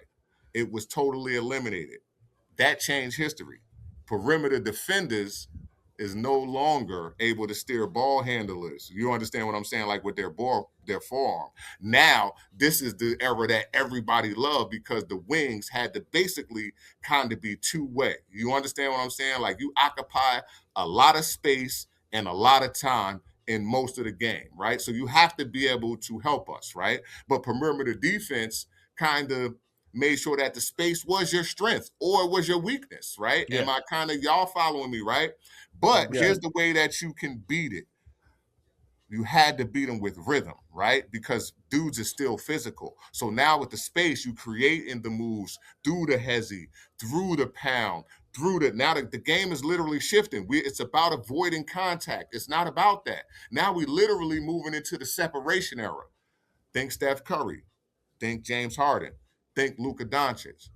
It was totally eliminated. That changed history. Perimeter defenders is no longer able to steer ball handlers. You understand what I'm saying? Like with their forearm. Now, this is the era that everybody loved because the wings had to basically kind of be two-way. You understand what I'm saying? Like you occupy a lot of space and a lot of time in most of the game, right? So you have to be able to help us, right? But perimeter defense kind of made sure that the space was your strength or it was your weakness, right? Am I kind of, y'all following me, right? But here's the way that you can beat it. You had to beat them with rhythm, right? Because dudes are still physical. So now with the space, you create in the moves through the hezzy, through the pound, now the game is literally shifting. It's about avoiding contact. It's not about that. Now we literally moving into the separation era. Think Steph Curry. Think James Harden. Think Luka Doncic.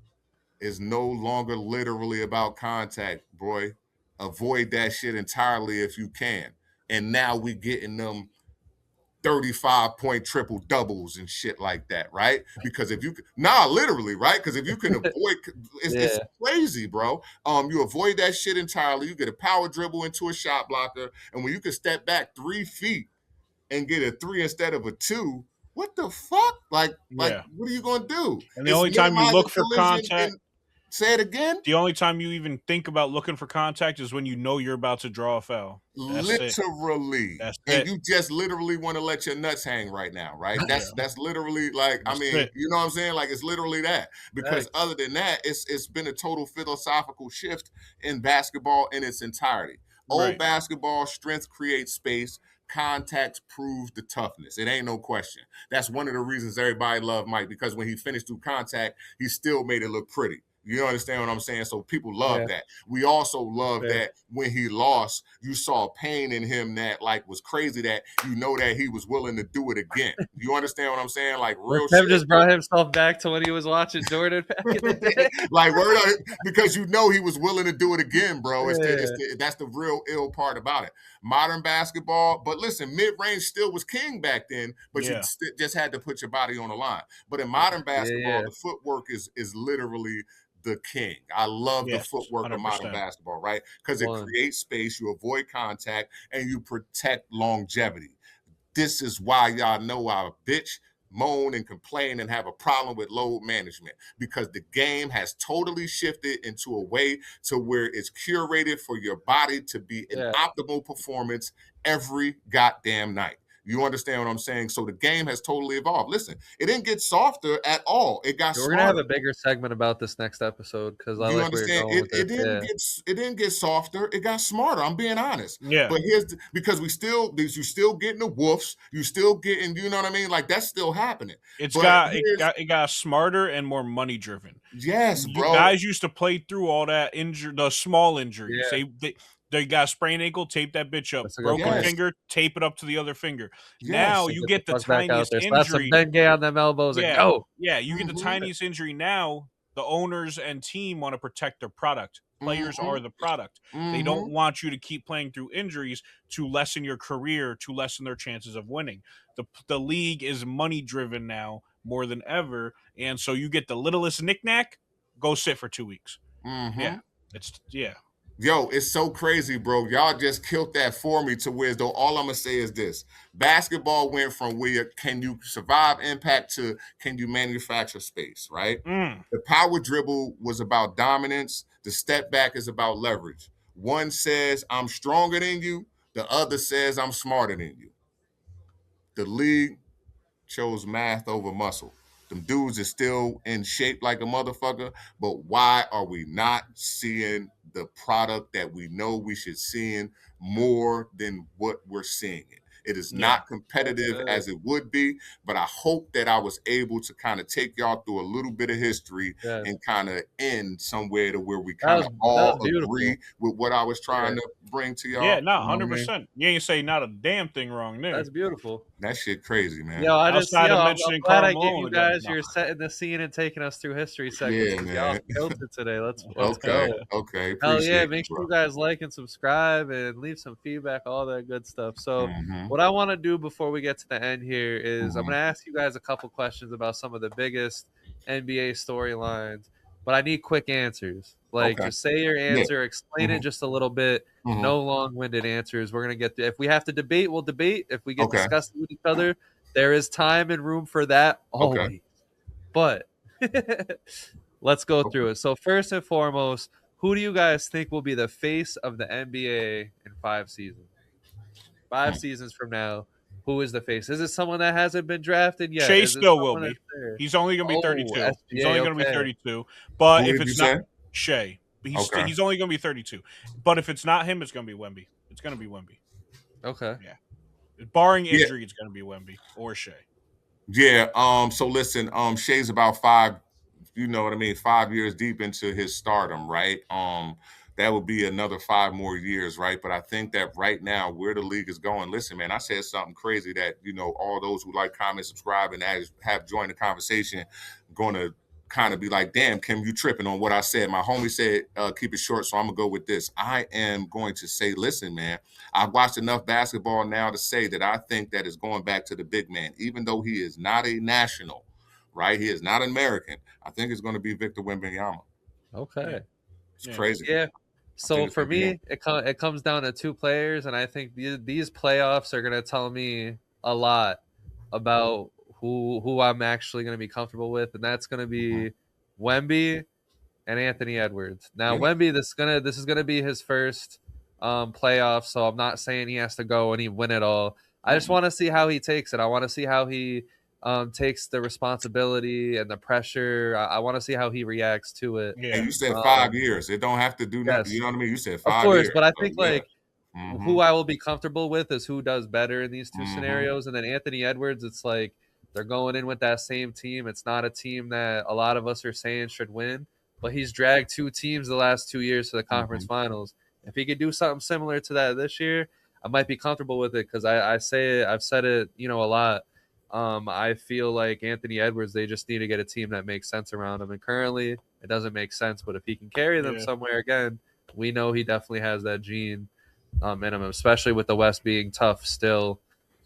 It's no longer literally about contact, boy. Avoid that shit entirely if you can. And now we getting them 35-point triple doubles and shit like that, right? Because if you literally, right? Because if you can avoid, it's crazy, bro. You avoid that shit entirely. You get a power dribble into a shot blocker, and when you can step back 3 feet and get a 3 instead of a 2, what the fuck? Like, what are you gonna do? And the only time you look for contact. Say it again. The only time you even think about looking for contact is when you know you're about to draw a foul. Literally. And you just literally want to let your nuts hang right now, right? That's literally like, you know what I'm saying? Like it's literally that. Because other than that, it's been a total philosophical shift in basketball in its entirety. Old basketball, strength creates space. Contacts prove the toughness. It ain't no question. That's one of the reasons everybody loved Mike, because when he finished through contact, he still made it look pretty. You understand what I'm saying? So people love that. We also love that when he lost, you saw pain in him that like was crazy, that you know that he was willing to do it again. You understand what I'm saying? Like real shit. Just brought himself back to when he was watching Jordan back in the day. Like because you know he was willing to do it again, bro. That's the real ill part about it. Modern basketball, but listen, mid-range still was king back then, but you just had to put your body on the line. But in modern basketball, the footwork is literally the king. I love the Yes, footwork of modern 100%. basketball, right? Because it creates space, you avoid contact, and you protect longevity. This is why y'all know I bitch, moan, and complain and have a problem with load management, because the game has totally shifted into a way to where it's curated for your body to be an optimal performance every goddamn night. You understand what I'm saying? So the game has totally evolved. Listen, it didn't get softer at all. It got smarter. We're gonna have a bigger segment about this next episode because I like where you're going with it didn't get it didn't get softer. It got smarter. I'm being honest. Yeah. But because you still getting the woofs. You still getting, you know what I mean? Like that's still happening. It got smarter and more money driven. Yes, bro. Guys used to play through all that the small injuries. Yeah. They got a sprained ankle, tape that bitch up. Broken finger, tape it up to the other finger. Yes. Now you get the tiniest injury. Slap some Bengay on them elbows and go. Yeah, you get the tiniest injury now. The owners and team want to protect their product. Players are the product. They don't want you to keep playing through injuries to lessen your career, to lessen their chances of winning. The league is money driven now more than ever, and so you get the littlest knickknack, go sit for 2 weeks. Yeah. Yo, it's so crazy, bro. Y'all just killed that for me to where, though, all I'm going to say is this. Basketball went from where can you survive impact to can you manufacture space, right? The power dribble was about dominance. The step back is about leverage. One says, I'm stronger than you. The other says, I'm smarter than you. The league chose math over muscle. Them dudes is still in shape like a motherfucker, but why are we not seeing the product that we know we should see more than what we're seeing? It is not competitive as it would be, but I hope that I was able to kind of take y'all through a little bit of history and kind of end somewhere to where we kind of all agree with what I was trying to bring to y'all. Yeah, no, 100%. You ain't say not a damn thing wrong there. That's beautiful. That shit crazy, man. Yo, I'm glad I get you guys. You're setting the scene and taking us through history segments. Yeah, y'all killed it today. Let's go. Okay. Hell yeah! Make sure you guys like and subscribe and leave some feedback, all that good stuff. So, what I want to do before we get to the end here is I'm going to ask you guys a couple questions about some of the biggest NBA storylines, but I need quick answers. Just say your answer, explain it just a little bit. No long-winded answers. We're gonna get if we have to debate, we'll debate. If we get discussing with each other, there is time and room for that always. But let's go through it. So first and foremost, who do you guys think will be the face of the NBA in 5 seasons? 5 seasons from now, who is the face? Is it someone that hasn't been drafted yet? Shea still will be. He's only going to be 32. SGA, he's only going to be 32. But if it's not Shea, he's only going to be 32. But if it's not him, it's going to be Wemby. It's going to be Wemby. Okay. Yeah. Barring injury, it's going to be Wemby or Shea. Yeah. So listen, Shea's about 5, you know what I mean, 5 years deep into his stardom, right? That would be another 5 more years, right? But I think that right now, where the league is going, listen, man, I said something crazy that, all those who like, comment, subscribe, and have joined the conversation going to kind of be like, damn, Kim, you tripping on what I said. My homie said, keep it short, so I'm going to go with this. I am going to say, listen, man, I've watched enough basketball now to say that I think that it's going back to the big man, even though he is not a national, right? He is not an American. I think it's going to be Victor Wembanyama. Okay. It's crazy. Yeah. So for me, it comes down to 2 players, and I think these playoffs are going to tell me a lot about who I'm actually going to be comfortable with, and that's going to be Wemby and Anthony Edwards. Now, Wemby, this is going to be his first playoff, so I'm not saying he has to go and he win it all. I just want to see how he takes it. I want to see how he takes the responsibility and the pressure. I want to see how he reacts to it. Yeah. And you said 5 years. It don't have to do nothing. You know what I mean? You said 5 years. Of course, but I think who I will be comfortable with is who does better in these 2 scenarios. And then Anthony Edwards, it's like they're going in with that same team. It's not a team that a lot of us are saying should win, but he's dragged 2 teams the last 2 years to the conference finals. If he could do something similar to that this year, I might be comfortable with it because I've said it, a lot. I feel like Anthony Edwards, they just need to get a team that makes sense around him. And currently, it doesn't make sense. But if he can carry them somewhere again, we know he definitely has that gene in him, especially with the West being tough still,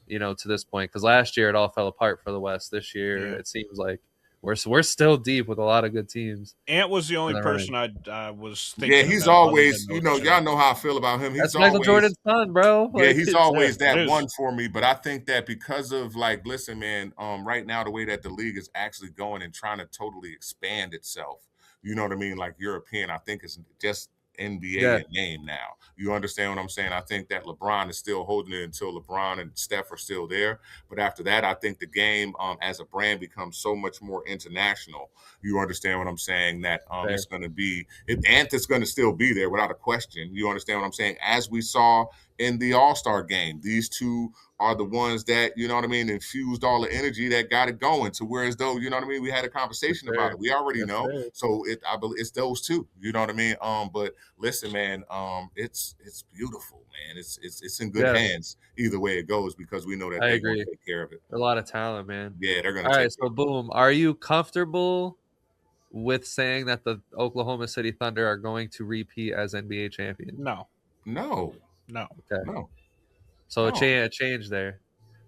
to this point. Because last year, it all fell apart for the West. This year, it seems like we're still deep with a lot of good teams. Ant was the only All person I was thinking. Yeah, he's about always, other than y'all know how I feel about him. That's He's Michael always Jordan's son, bro. Yeah, Like, he's always it that is. one for me. But I think that because of listen, man, right now the way that the league is actually going and trying to totally expand itself, you know what I mean? Like European, I think it's just NBA in name now. You understand what I'm saying? I think that LeBron is still holding it until LeBron and Steph are still there. But after that, I think the game as a brand becomes so much more international. You understand what I'm saying? That it's going to be, Ant is going to still be there without a question. You understand what I'm saying? As we saw in the All-Star game, these two are the ones that, you know what I mean, infused all the energy that got it going to where as though, you know what I mean, we had a conversation about it. We already know. So I believe it's those two, you know what I mean? But listen, man, it's beautiful, man. It's in good hands either way it goes because we know that they're going to take care of it. A lot of talent, man. Yeah, they're going to All right, so boom. Are you comfortable with saying that the Oklahoma City Thunder are going to repeat as NBA champions? No. Okay. No. So a change there.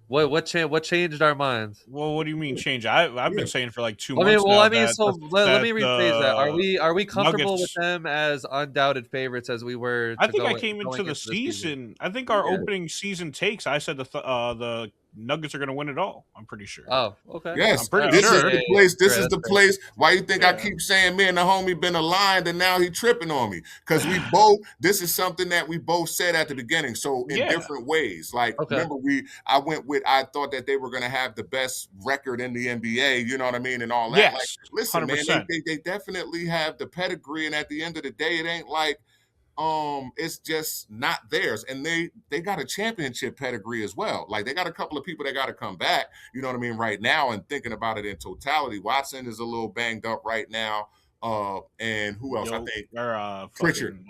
What changed our minds? Well, what do you mean change? I've been saying for like 2 months. Let me rephrase that. Are we comfortable with them as undoubted favorites as we were? I think I came into the season. I think our opening season takes. I said the Nuggets are going to win it all. I'm pretty sure. Oh, okay. Yes, I'm pretty this sure. is the place. This is the place. Why you think I keep saying me and the homie been aligned and now he tripping on me? Because we both. This is something that we both said at the beginning. So in different ways. Like remember, I went with. I thought that they were going to have the best record in the NBA. You know what I mean, and all that. Yes, like, listen, 100%. man, they definitely have the pedigree, and at the end of the day, it ain't like. It's just not theirs, and they got a championship pedigree as well. Like they got a couple of people that got to come back, you know what I mean, right now. And thinking about it in totality, Watson is a little banged up right now. And who else? I think Pritchard.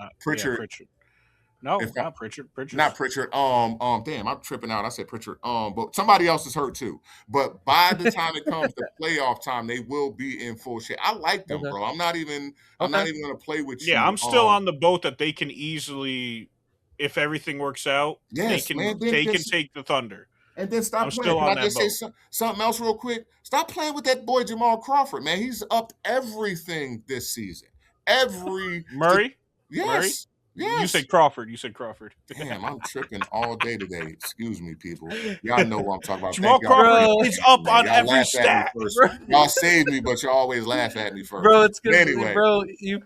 No, not Pritchard. Not Pritchard. Damn, I'm tripping out. I said Pritchard. But somebody else is hurt too. But by the time it comes to playoff time, they will be in full shape. I like them, bro. I'm not even gonna play with you. Yeah, I'm still on the boat that they can easily, if everything works out, they can take the Thunder. And then stop playing. Can I just say something else real quick? Stop playing with that boy Jamal Crawford, man. He's upped everything this season. Murray? Yes. Murray? Yes. You said Crawford. Damn, I'm tripping all day today. Excuse me, people. Y'all know what I'm talking about. Jamal Crawford is up on every stat. Y'all save me, but you always laugh at me first. Bro, it's good. Anyway. Bro, you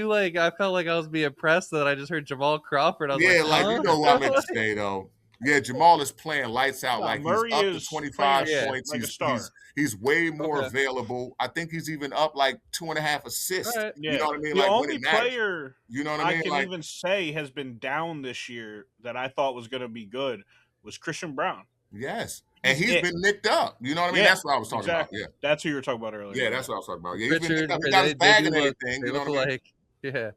like, I felt like I was being pressed that I just heard Jamal Crawford. I was you know what I meant to say, though. Yeah, Jamal is playing lights out. Like Murray he's up to 25 points. Like a star. He's way more available. I think he's even up like 2.5 assists. Right. You know what I mean? The like only player you know what I mean? can even say has been down this year that I thought was going to be good was Christian Brown. Yes. And he's been nicked up. You know what I mean? That's what I was talking about. Yeah. That's who you were talking about earlier. Yeah, that's what I was talking about. Yeah, Richard, he's been nicked up. He got his bag and everything. They look like, yeah.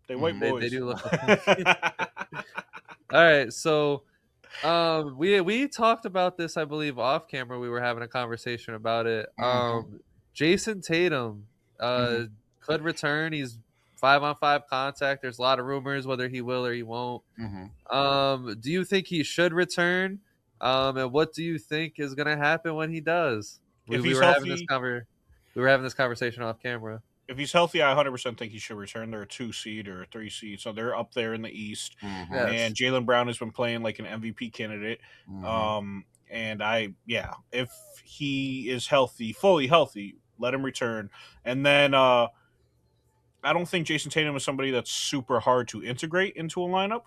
They white boys. They do look like. All right, so we talked about this, I believe, off camera. We were having a conversation about it. Jayson Tatum could return. He's 5-on-5 contact. There's a lot of rumors whether he will or he won't. Do you think he should return? And what do you think is going to happen when he does? We were having this conversation off camera. If he's healthy, I 100% think he should return. They're a 2 seed or a 3 seed, so they're up there in the East. And Jaylen Brown has been playing like an MVP candidate. If he is healthy, fully healthy, let him return. And then I don't think Jayson Tatum is somebody that's super hard to integrate into a lineup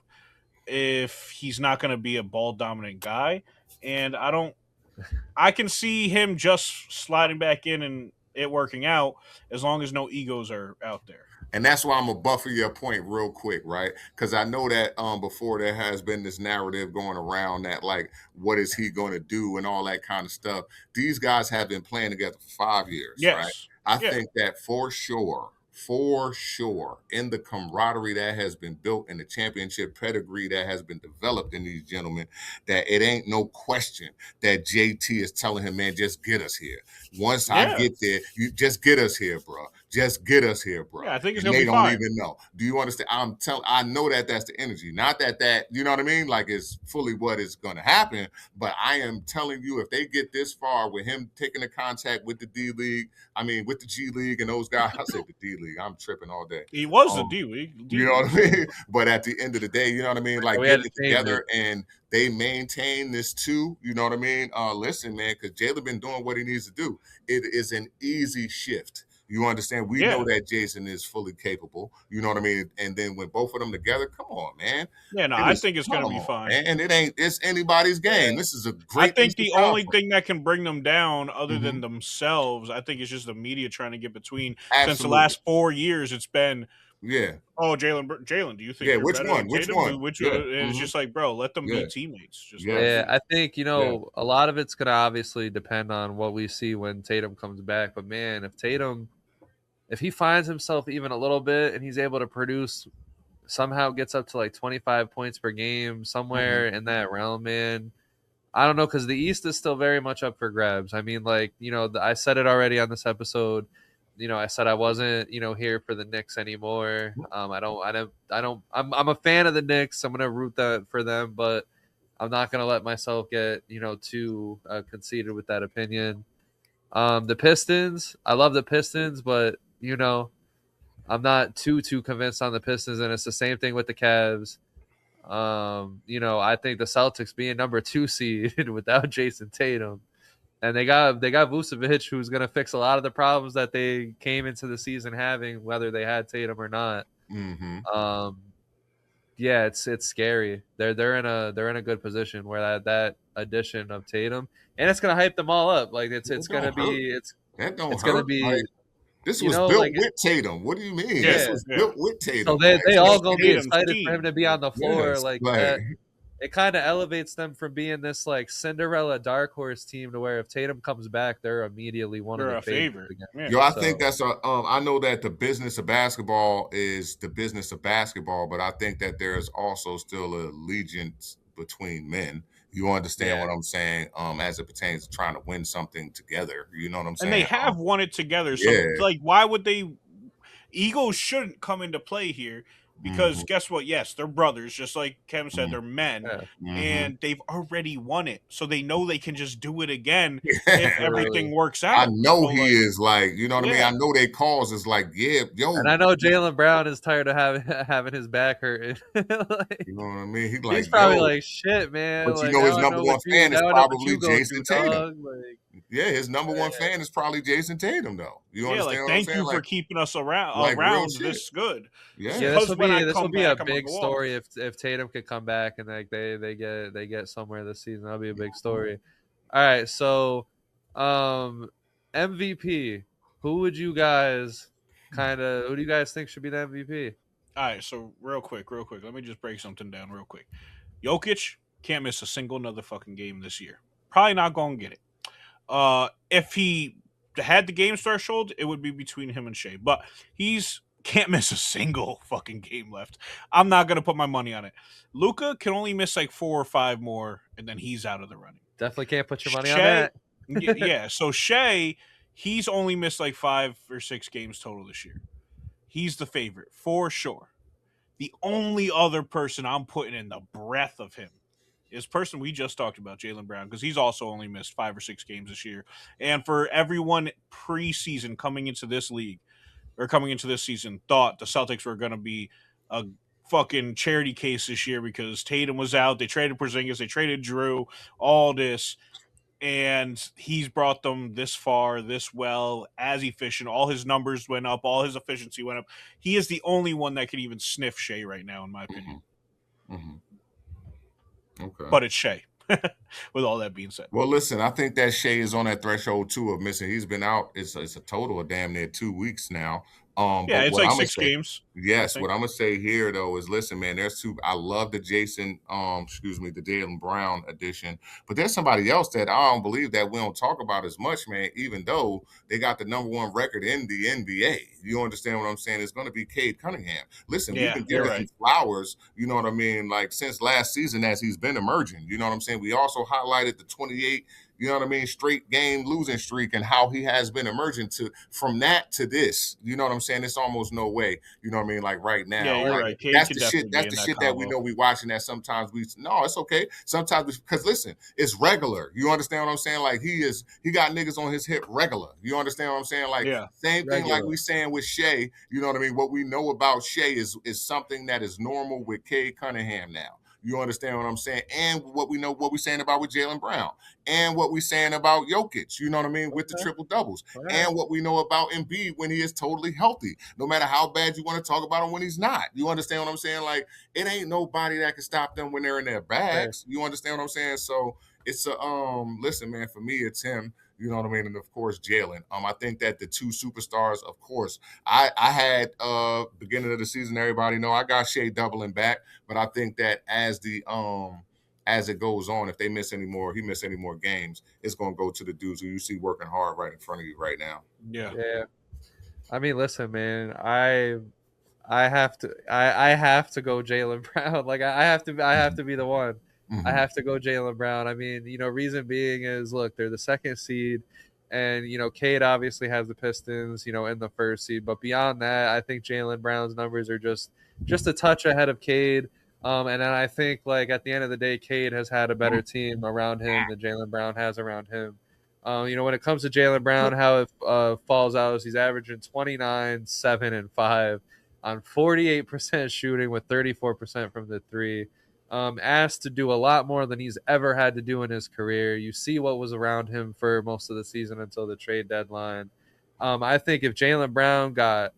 if he's not going to be a ball dominant guy. And I can see him just sliding back in and it working out as long as no egos are out there. And that's why I'm going to buffer your point real quick, right? Because I know that before there has been this narrative going around that, like, what is he going to do and all that kind of stuff. These guys have been playing together for 5 years, right? I think that for sure, in the camaraderie that has been built and the championship pedigree that has been developed in these gentlemen, that it ain't no question that JT is telling him, man, just get us here. Once I get there, you just get us here, bro. Just get us here, bro. Yeah, I think it's And gonna they be don't fire. even know. Do you understand? I know that that's the energy. Not that you know what I mean? Like it's fully what is going to happen. But I am telling you, if they get this far with him taking the contact with the D League, I mean with the G League and those guys, I said the D League. I'm tripping all day. He was the D League. You know what I mean? But at the end of the day, you know what I mean? Like we had getting to it change together and they maintain this too. You know what I mean? Listen, man, because Jalen been doing what he needs to do. It is an easy shift. You understand? We know that Jayson is fully capable. You know what I mean? And then when both of them together, come on, man. Yeah, no, I think it's going to be fine. And it's anybody's game. This is a great. I think the only thing that can bring them down, other than themselves, I think is just the media trying to get between. Absolutely. Since the last 4 years, it's been, oh, Jalen, do you think you're which better one? than Which Tatum? one? And it's just like, bro, let them be teammates. I think a lot of it's gonna obviously depend on what we see when Tatum comes back. But man, if he finds himself even a little bit and he's able to produce, somehow gets up to like 25 points per game, somewhere in that realm, man. I don't know, because the East is still very much up for grabs. I mean, like, I said it already on this episode. I said I wasn't, here for the Knicks anymore. I'm a fan of the Knicks. I'm gonna root for them, but I'm not gonna let myself get, too conceited with that opinion. The Pistons, I love the Pistons, but I'm not too convinced on the Pistons, and it's the same thing with the Cavs. I think the Celtics being number 2 seed without Jayson Tatum, and they got Vucevic, who's gonna fix a lot of the problems that they came into the season having, whether they had Tatum or not. Yeah, it's scary. They're in a good position where that addition of Tatum, and it's gonna hype them all up. Like it's gonna be gonna be. This was built with Tatum. What do you mean? This was built with Tatum. So they all gonna be excited for him to be on the floor. It kind of elevates them from being this like Cinderella dark horse team to where if Tatum comes back, they're immediately one of the favorites again. I think that's I know that the business of basketball is the business of basketball, but I think that there's also still a allegiance between men. You understand what I'm saying? As it pertains to trying to win something together. You know what I'm saying? And they have won it together. So like, why would they? Egos shouldn't come into play here. Because guess what? Yes, they're brothers. Just like Kevin said, they're men. And they've already won it. So they know they can just do it again if everything works out. I know he is like, you know what I mean? I know they calls is like, yo. And I know Jaylen Brown is tired of having his back hurting. You know what I mean? He's probably like, shit, man. But his number one fan is probably Jayson Tatum. His number one fan is probably Jayson Tatum, though. You understand what I'm saying? Thank you for keeping us around this good. This will be a big story if Tatum could come back and like they get somewhere this season. That'll be a big story. All right, so MVP. Who do you guys think should be the MVP? All right, so real quick. Let me just break something down real quick. Jokic can't miss a single another fucking game this year. Probably not going to get it. If he had the game threshold, it would be between him and Shea. But he's can't miss a single fucking game left. I'm not going to put my money on it. Luka can only miss like 4 or 5 more, and then he's out of the running. Definitely can't put your money on that. Yeah, so Shea, he's only missed like 5 or 6 games total this year. He's the favorite, for sure. The only other person I'm putting in the breath of him is person we just talked about, Jaylen Brown, because he's also only missed 5 or 6 games this year. And for everyone preseason coming into this league, or coming into this season, thought the Celtics were going to be a fucking charity case this year because Tatum was out. They traded Porzingis. They traded Drew, all this. And he's brought them this far, this well, as efficient. All his numbers went up. All his efficiency went up. He is the only one that can even sniff Shea right now, in my opinion. Okay. But it's Shea. With all that being said. Well, listen, I think that Shea is on that threshold, too, of missing. He's been out. It's a total of damn near 2 weeks now. It's like 6 games. Yes, what I'm gonna say here though is, listen, man. There's 2. I love the the Jaylen Brown addition, but there's somebody else that I don't believe that we don't talk about as much, man. Even though they got the number 1 record in the NBA, you understand what I'm saying? It's gonna be Cade Cunningham. Listen, we've been giving him flowers. You know what I mean? Like since last season, as he's been emerging. You know what I'm saying? We also highlighted the 28 you know what I mean, straight game losing streak, and how he has been emerging from that to this. You know what I'm saying? It's almost no way. You know what I mean? Like right now, Yeah, you're like right. Cade that's could the shit. definitely be That's in the that shit that we combo. know we watching. That sometimes it's okay. Sometimes because listen, it's regular. You understand what I'm saying? Like he got niggas on his hip regular. You understand what I'm saying? Like same thing like we saying with Shea. You know what I mean? What we know about Shea is something that is normal with Cade Cunningham now. You understand what I'm saying? And what we're saying about with Jaylen Brown, and what we're saying about Jokic, you know what I mean, with the triple doubles, and what we know about Embiid when he is totally healthy, no matter how bad you want to talk about him when he's not. You understand what I'm saying? Like, it ain't nobody that can stop them when they're in their bags. You understand what I'm saying? So it's listen, man, for me, it's him. You know what I mean? And of course, Jaylen. I think that the two superstars, of course, I had beginning of the season, everybody know I got Shea doubling back, but I think that as it goes on, if he miss any more games, it's gonna go to the dudes who you see working hard right in front of you right now. Yeah. I mean, listen, man, I have to go Jaylen Brown. Like I have to be the one. I have to go Jaylen Brown. I mean, reason being is, look, they're the second seed, and Cade obviously has the Pistons, in the first seed. But beyond that, I think Jaylen Brown's numbers are just a touch ahead of Cade. And then I think, like, at the end of the day, Cade has had a better team around him than Jaylen Brown has around him. When it comes to Jaylen Brown, how it falls out is he's averaging 29, 7, and 5 on 48% shooting with 34% from the three. Asked to do a lot more than he's ever had to do in his career. You see what was around him for most of the season until the trade deadline. I think if Jaylen Brown got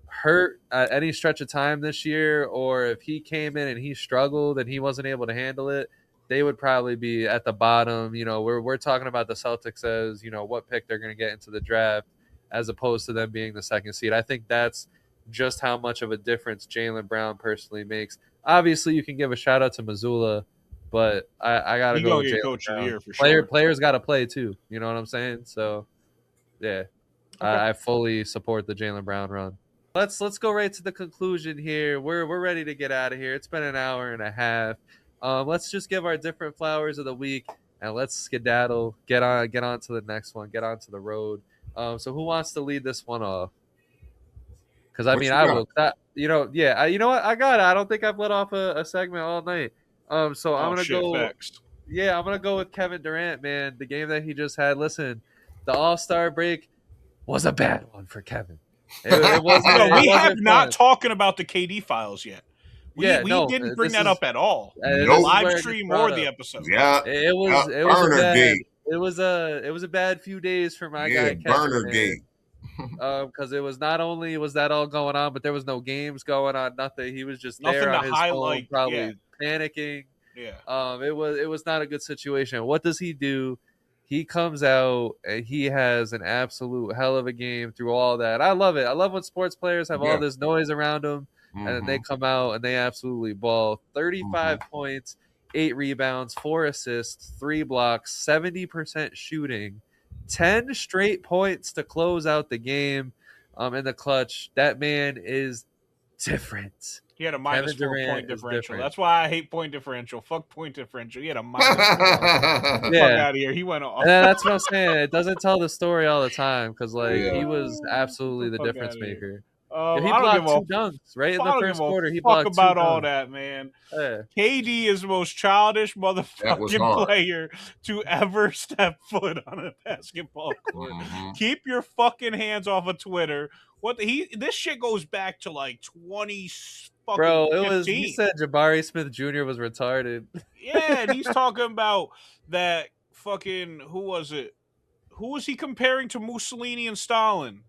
hurt at any stretch of time this year, or if he came in and he struggled and he wasn't able to handle it, they would probably be at the bottom. We're talking about the Celtics as, what pick they're going to get into the draft, as opposed to them being the second seed. I think that's just how much of a difference Jaylen Brown personally makes. Obviously, you can give a shout out to Missoula, but I got to go with Jaylen Coach Brown. of the year for sure. Players got to play too. You know what I'm saying? So, yeah, okay. I fully support the Jaylen Brown run. Let's go right to the conclusion here. We're ready to get out of here. It's been an hour and a half. Let's just give our different flowers of the week, and let's skedaddle. Get on to the next one. Get on to the road. So who wants to lead this one off? Because I mean, I will. You know what? I got it. I don't think I've let off a segment all night. So I'm gonna go. Facts. Yeah, I'm gonna go with Kevin Durant, man. The game that he just had. Listen, the All-Star break was a bad one for Kevin. It wasn't. We have not talking about the KD files yet. We didn't bring that up at all. Nope. Live stream or the episode. Yeah, it was bad. It was a bad few days for my guy Kevin. Burnergate. Because it was not only was that all going on, but there was no games going on, nothing. He was just there on his phone, probably panicking. Yeah. It was not a good situation. What does he do? He comes out and he has an absolute hell of a game through all that. I love it. I love when sports players have all this noise around them, and they come out and they absolutely ball. 35 points, 8 rebounds, 4 assists, 3 blocks, 70% shooting, 10 straight points to close out the game in the clutch. That man is different. He had a minus 4 point differential. That's why I hate point differential. Fuck point differential. He had a minus 4. Fuck out of here. He went off. And that's what I'm saying. It doesn't tell the story all the time, because he was absolutely the difference maker. He blocked 2 dunks right in the first quarter. He blocked 2 about dunks. all that, man. KD is the most childish motherfucking player to ever step foot on a basketball court. Keep your fucking hands off of Twitter. This shit goes back to like 20. Bro, he said Jabari Smith Jr. was retarded. Yeah, and he's talking about that fucking, who was it? Who was he comparing to Mussolini and Stalin?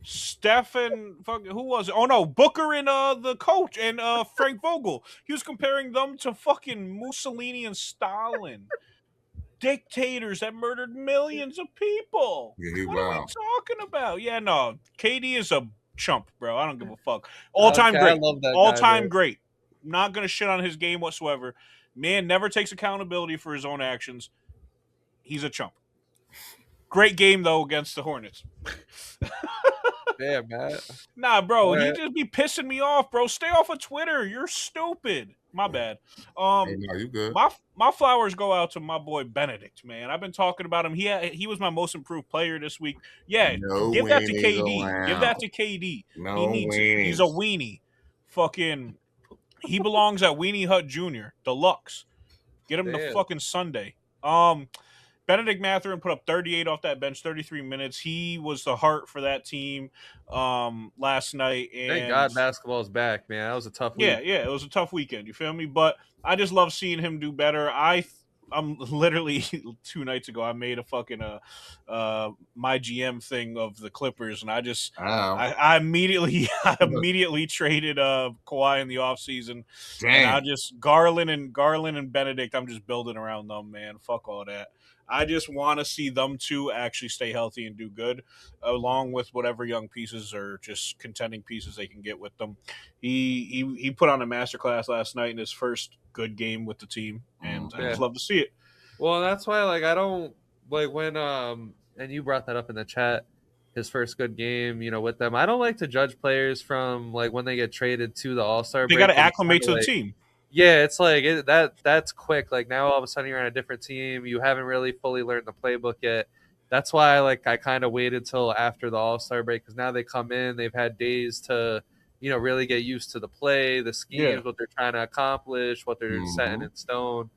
Stefan, who was it? Oh no, Booker and the coach and Frank Vogel. He was comparing them to fucking Mussolini and Stalin. Dictators that murdered millions of people. What are we talking about? Yeah, no. KD is a chump, bro. I don't give a fuck. All-time great. All-time great. Not going to shit on his game whatsoever. Man never takes accountability for his own actions. He's a chump. Great game, though, against the Hornets. Damn, Matt. Nah, bro, Right. he just be pissing me off, bro. Stay off of Twitter. You're stupid. My bad. Hey, no, you good. My flowers go out to my boy Benedict, man. I've been talking about him. He was my most improved player this week. Yeah, No give that to weenies KD. Give allowed. that to KD. No He needs it. He's a weenies. weenie. Fucking he belongs at Weenie Hut Jr. Deluxe. Get him the Damn. fucking Sunday. Benedict Mathurin put up 38 off that bench, 33 minutes. He was the heart for that team last night. And Thank God basketball's back, man. That was a tough week. yeah, it was a tough weekend. You feel me? But I just love seeing him do better. I'm literally 2 nights ago I made a fucking my GM thing of the Clippers, and I immediately traded Kawhi in the offseason. And I just Garland and Benedict, I'm just building around them, man. Fuck all that. I just want to see them two actually stay healthy and do good, along with whatever young pieces or just contending pieces they can get with them. He put on a masterclass last night in his first good game with the team, and I just love to see it. Well, that's why, like, I don't like when and you brought that up in the chat, his first good game, you know, with them. I don't like to judge players from like when they get traded to the All-Star break. They got to acclimate to the team. Yeah, it's like that's quick. Like now all of a sudden you're on a different team. You haven't really fully learned the playbook yet. That's why I kind of waited till after the All-Star break, because now they come in, they've had days to, you know, really get used to the play, the schemes, what they're trying to accomplish, what they're setting in stone.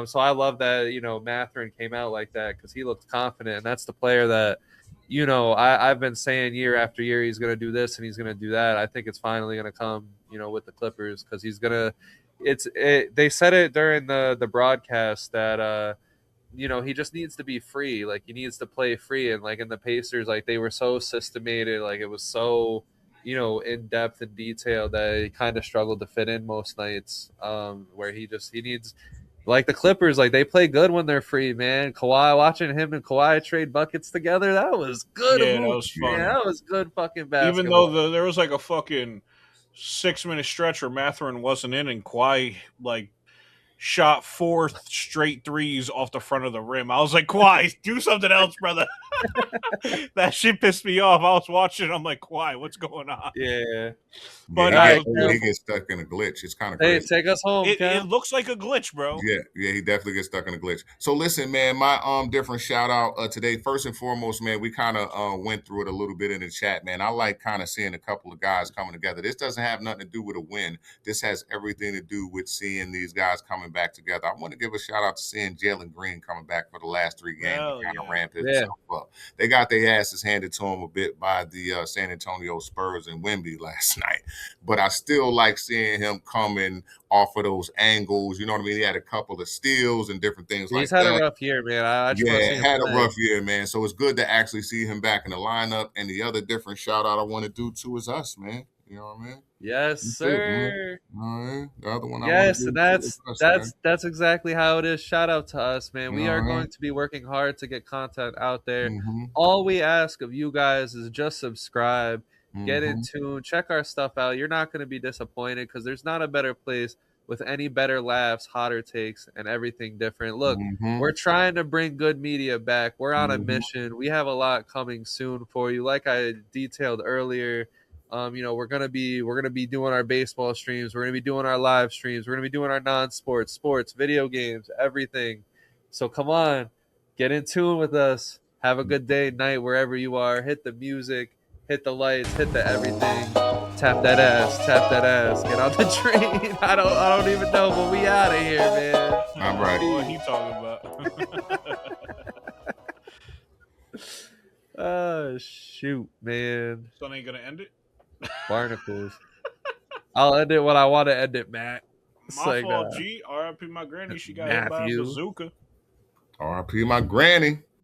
So I love that, you know, Mathurin came out like that because he looked confident, and that's the player that, you know, I've been saying year after year he's going to do this and he's going to do that. I think it's finally going to come, you know, with the Clippers, because he's going to. They said it during the broadcast that you know, he just needs to be free. Like he needs to play free, and like in the Pacers, like they were so systemated, like it was so, you know, in depth and detailed that he kind of struggled to fit in most nights. Where he needs, like the Clippers, like they play good when they're free, man. Kawhi, watching him and Kawhi trade buckets together, that was good. Yeah, that was fun. Man, that was good fucking basketball. Even though there was like a fucking 6-minute stretch where Mathurin wasn't in, and Kawhi like shot 4 straight threes off the front of the rim. I was like, Kawhi, do something else, brother. That shit pissed me off. I was watching. I'm like, Kawhi, what's going on? Yeah. But he gets stuck in a glitch. It's kind of crazy. Hey, take us home. It looks like a glitch, bro. Yeah, he definitely gets stuck in a glitch. So listen, man, my different shout out today. First and foremost, man, we kind of went through it a little bit in the chat, man. I like kind of seeing a couple of guys coming together. This doesn't have nothing to do with a win. This has everything to do with seeing these guys coming back together. I want to give a shout out to seeing Jalen Green coming back for the last 3 games. Kind of ramped himself up. They got their asses handed to him a bit by the San Antonio Spurs and Wemby last night, but I still like seeing him coming off of those angles. You know what I mean? He had a couple of steals and different things like that. He's had a rough year, man. Had a rough year, man. So it's good to actually see him back in the lineup. And the other different shout out I want to do too is us, man. You know what I mean? Yes, sir. The other one. Yes, and that's exactly how it is. Shout out to us, man. We are going to be working hard to get content out there. All we ask of you guys is just subscribe, get in tune, check our stuff out. You're not going to be disappointed, because there's not a better place with any better laughs, hotter takes, and everything different. Look, we're trying to bring good media back. We're on a mission. We have a lot coming soon for you. Like I detailed earlier, you know, we're gonna be doing our baseball streams. We're gonna be doing our live streams. We're gonna be doing our non-sports, sports, video games, everything. So come on, get in tune with us. Have a good day, night, wherever you are. Hit the music, hit the lights, hit the everything. Tap that ass, get on the train. I don't even know, but we out of here, man. I'm right. What he talking about? Oh, shoot, man. So ain't gonna end it? Barnacles. I'll end it when I want to end it, Matt. My fault, G. R.I.P. my granny. She got hit by a bazooka. R.I.P. my granny.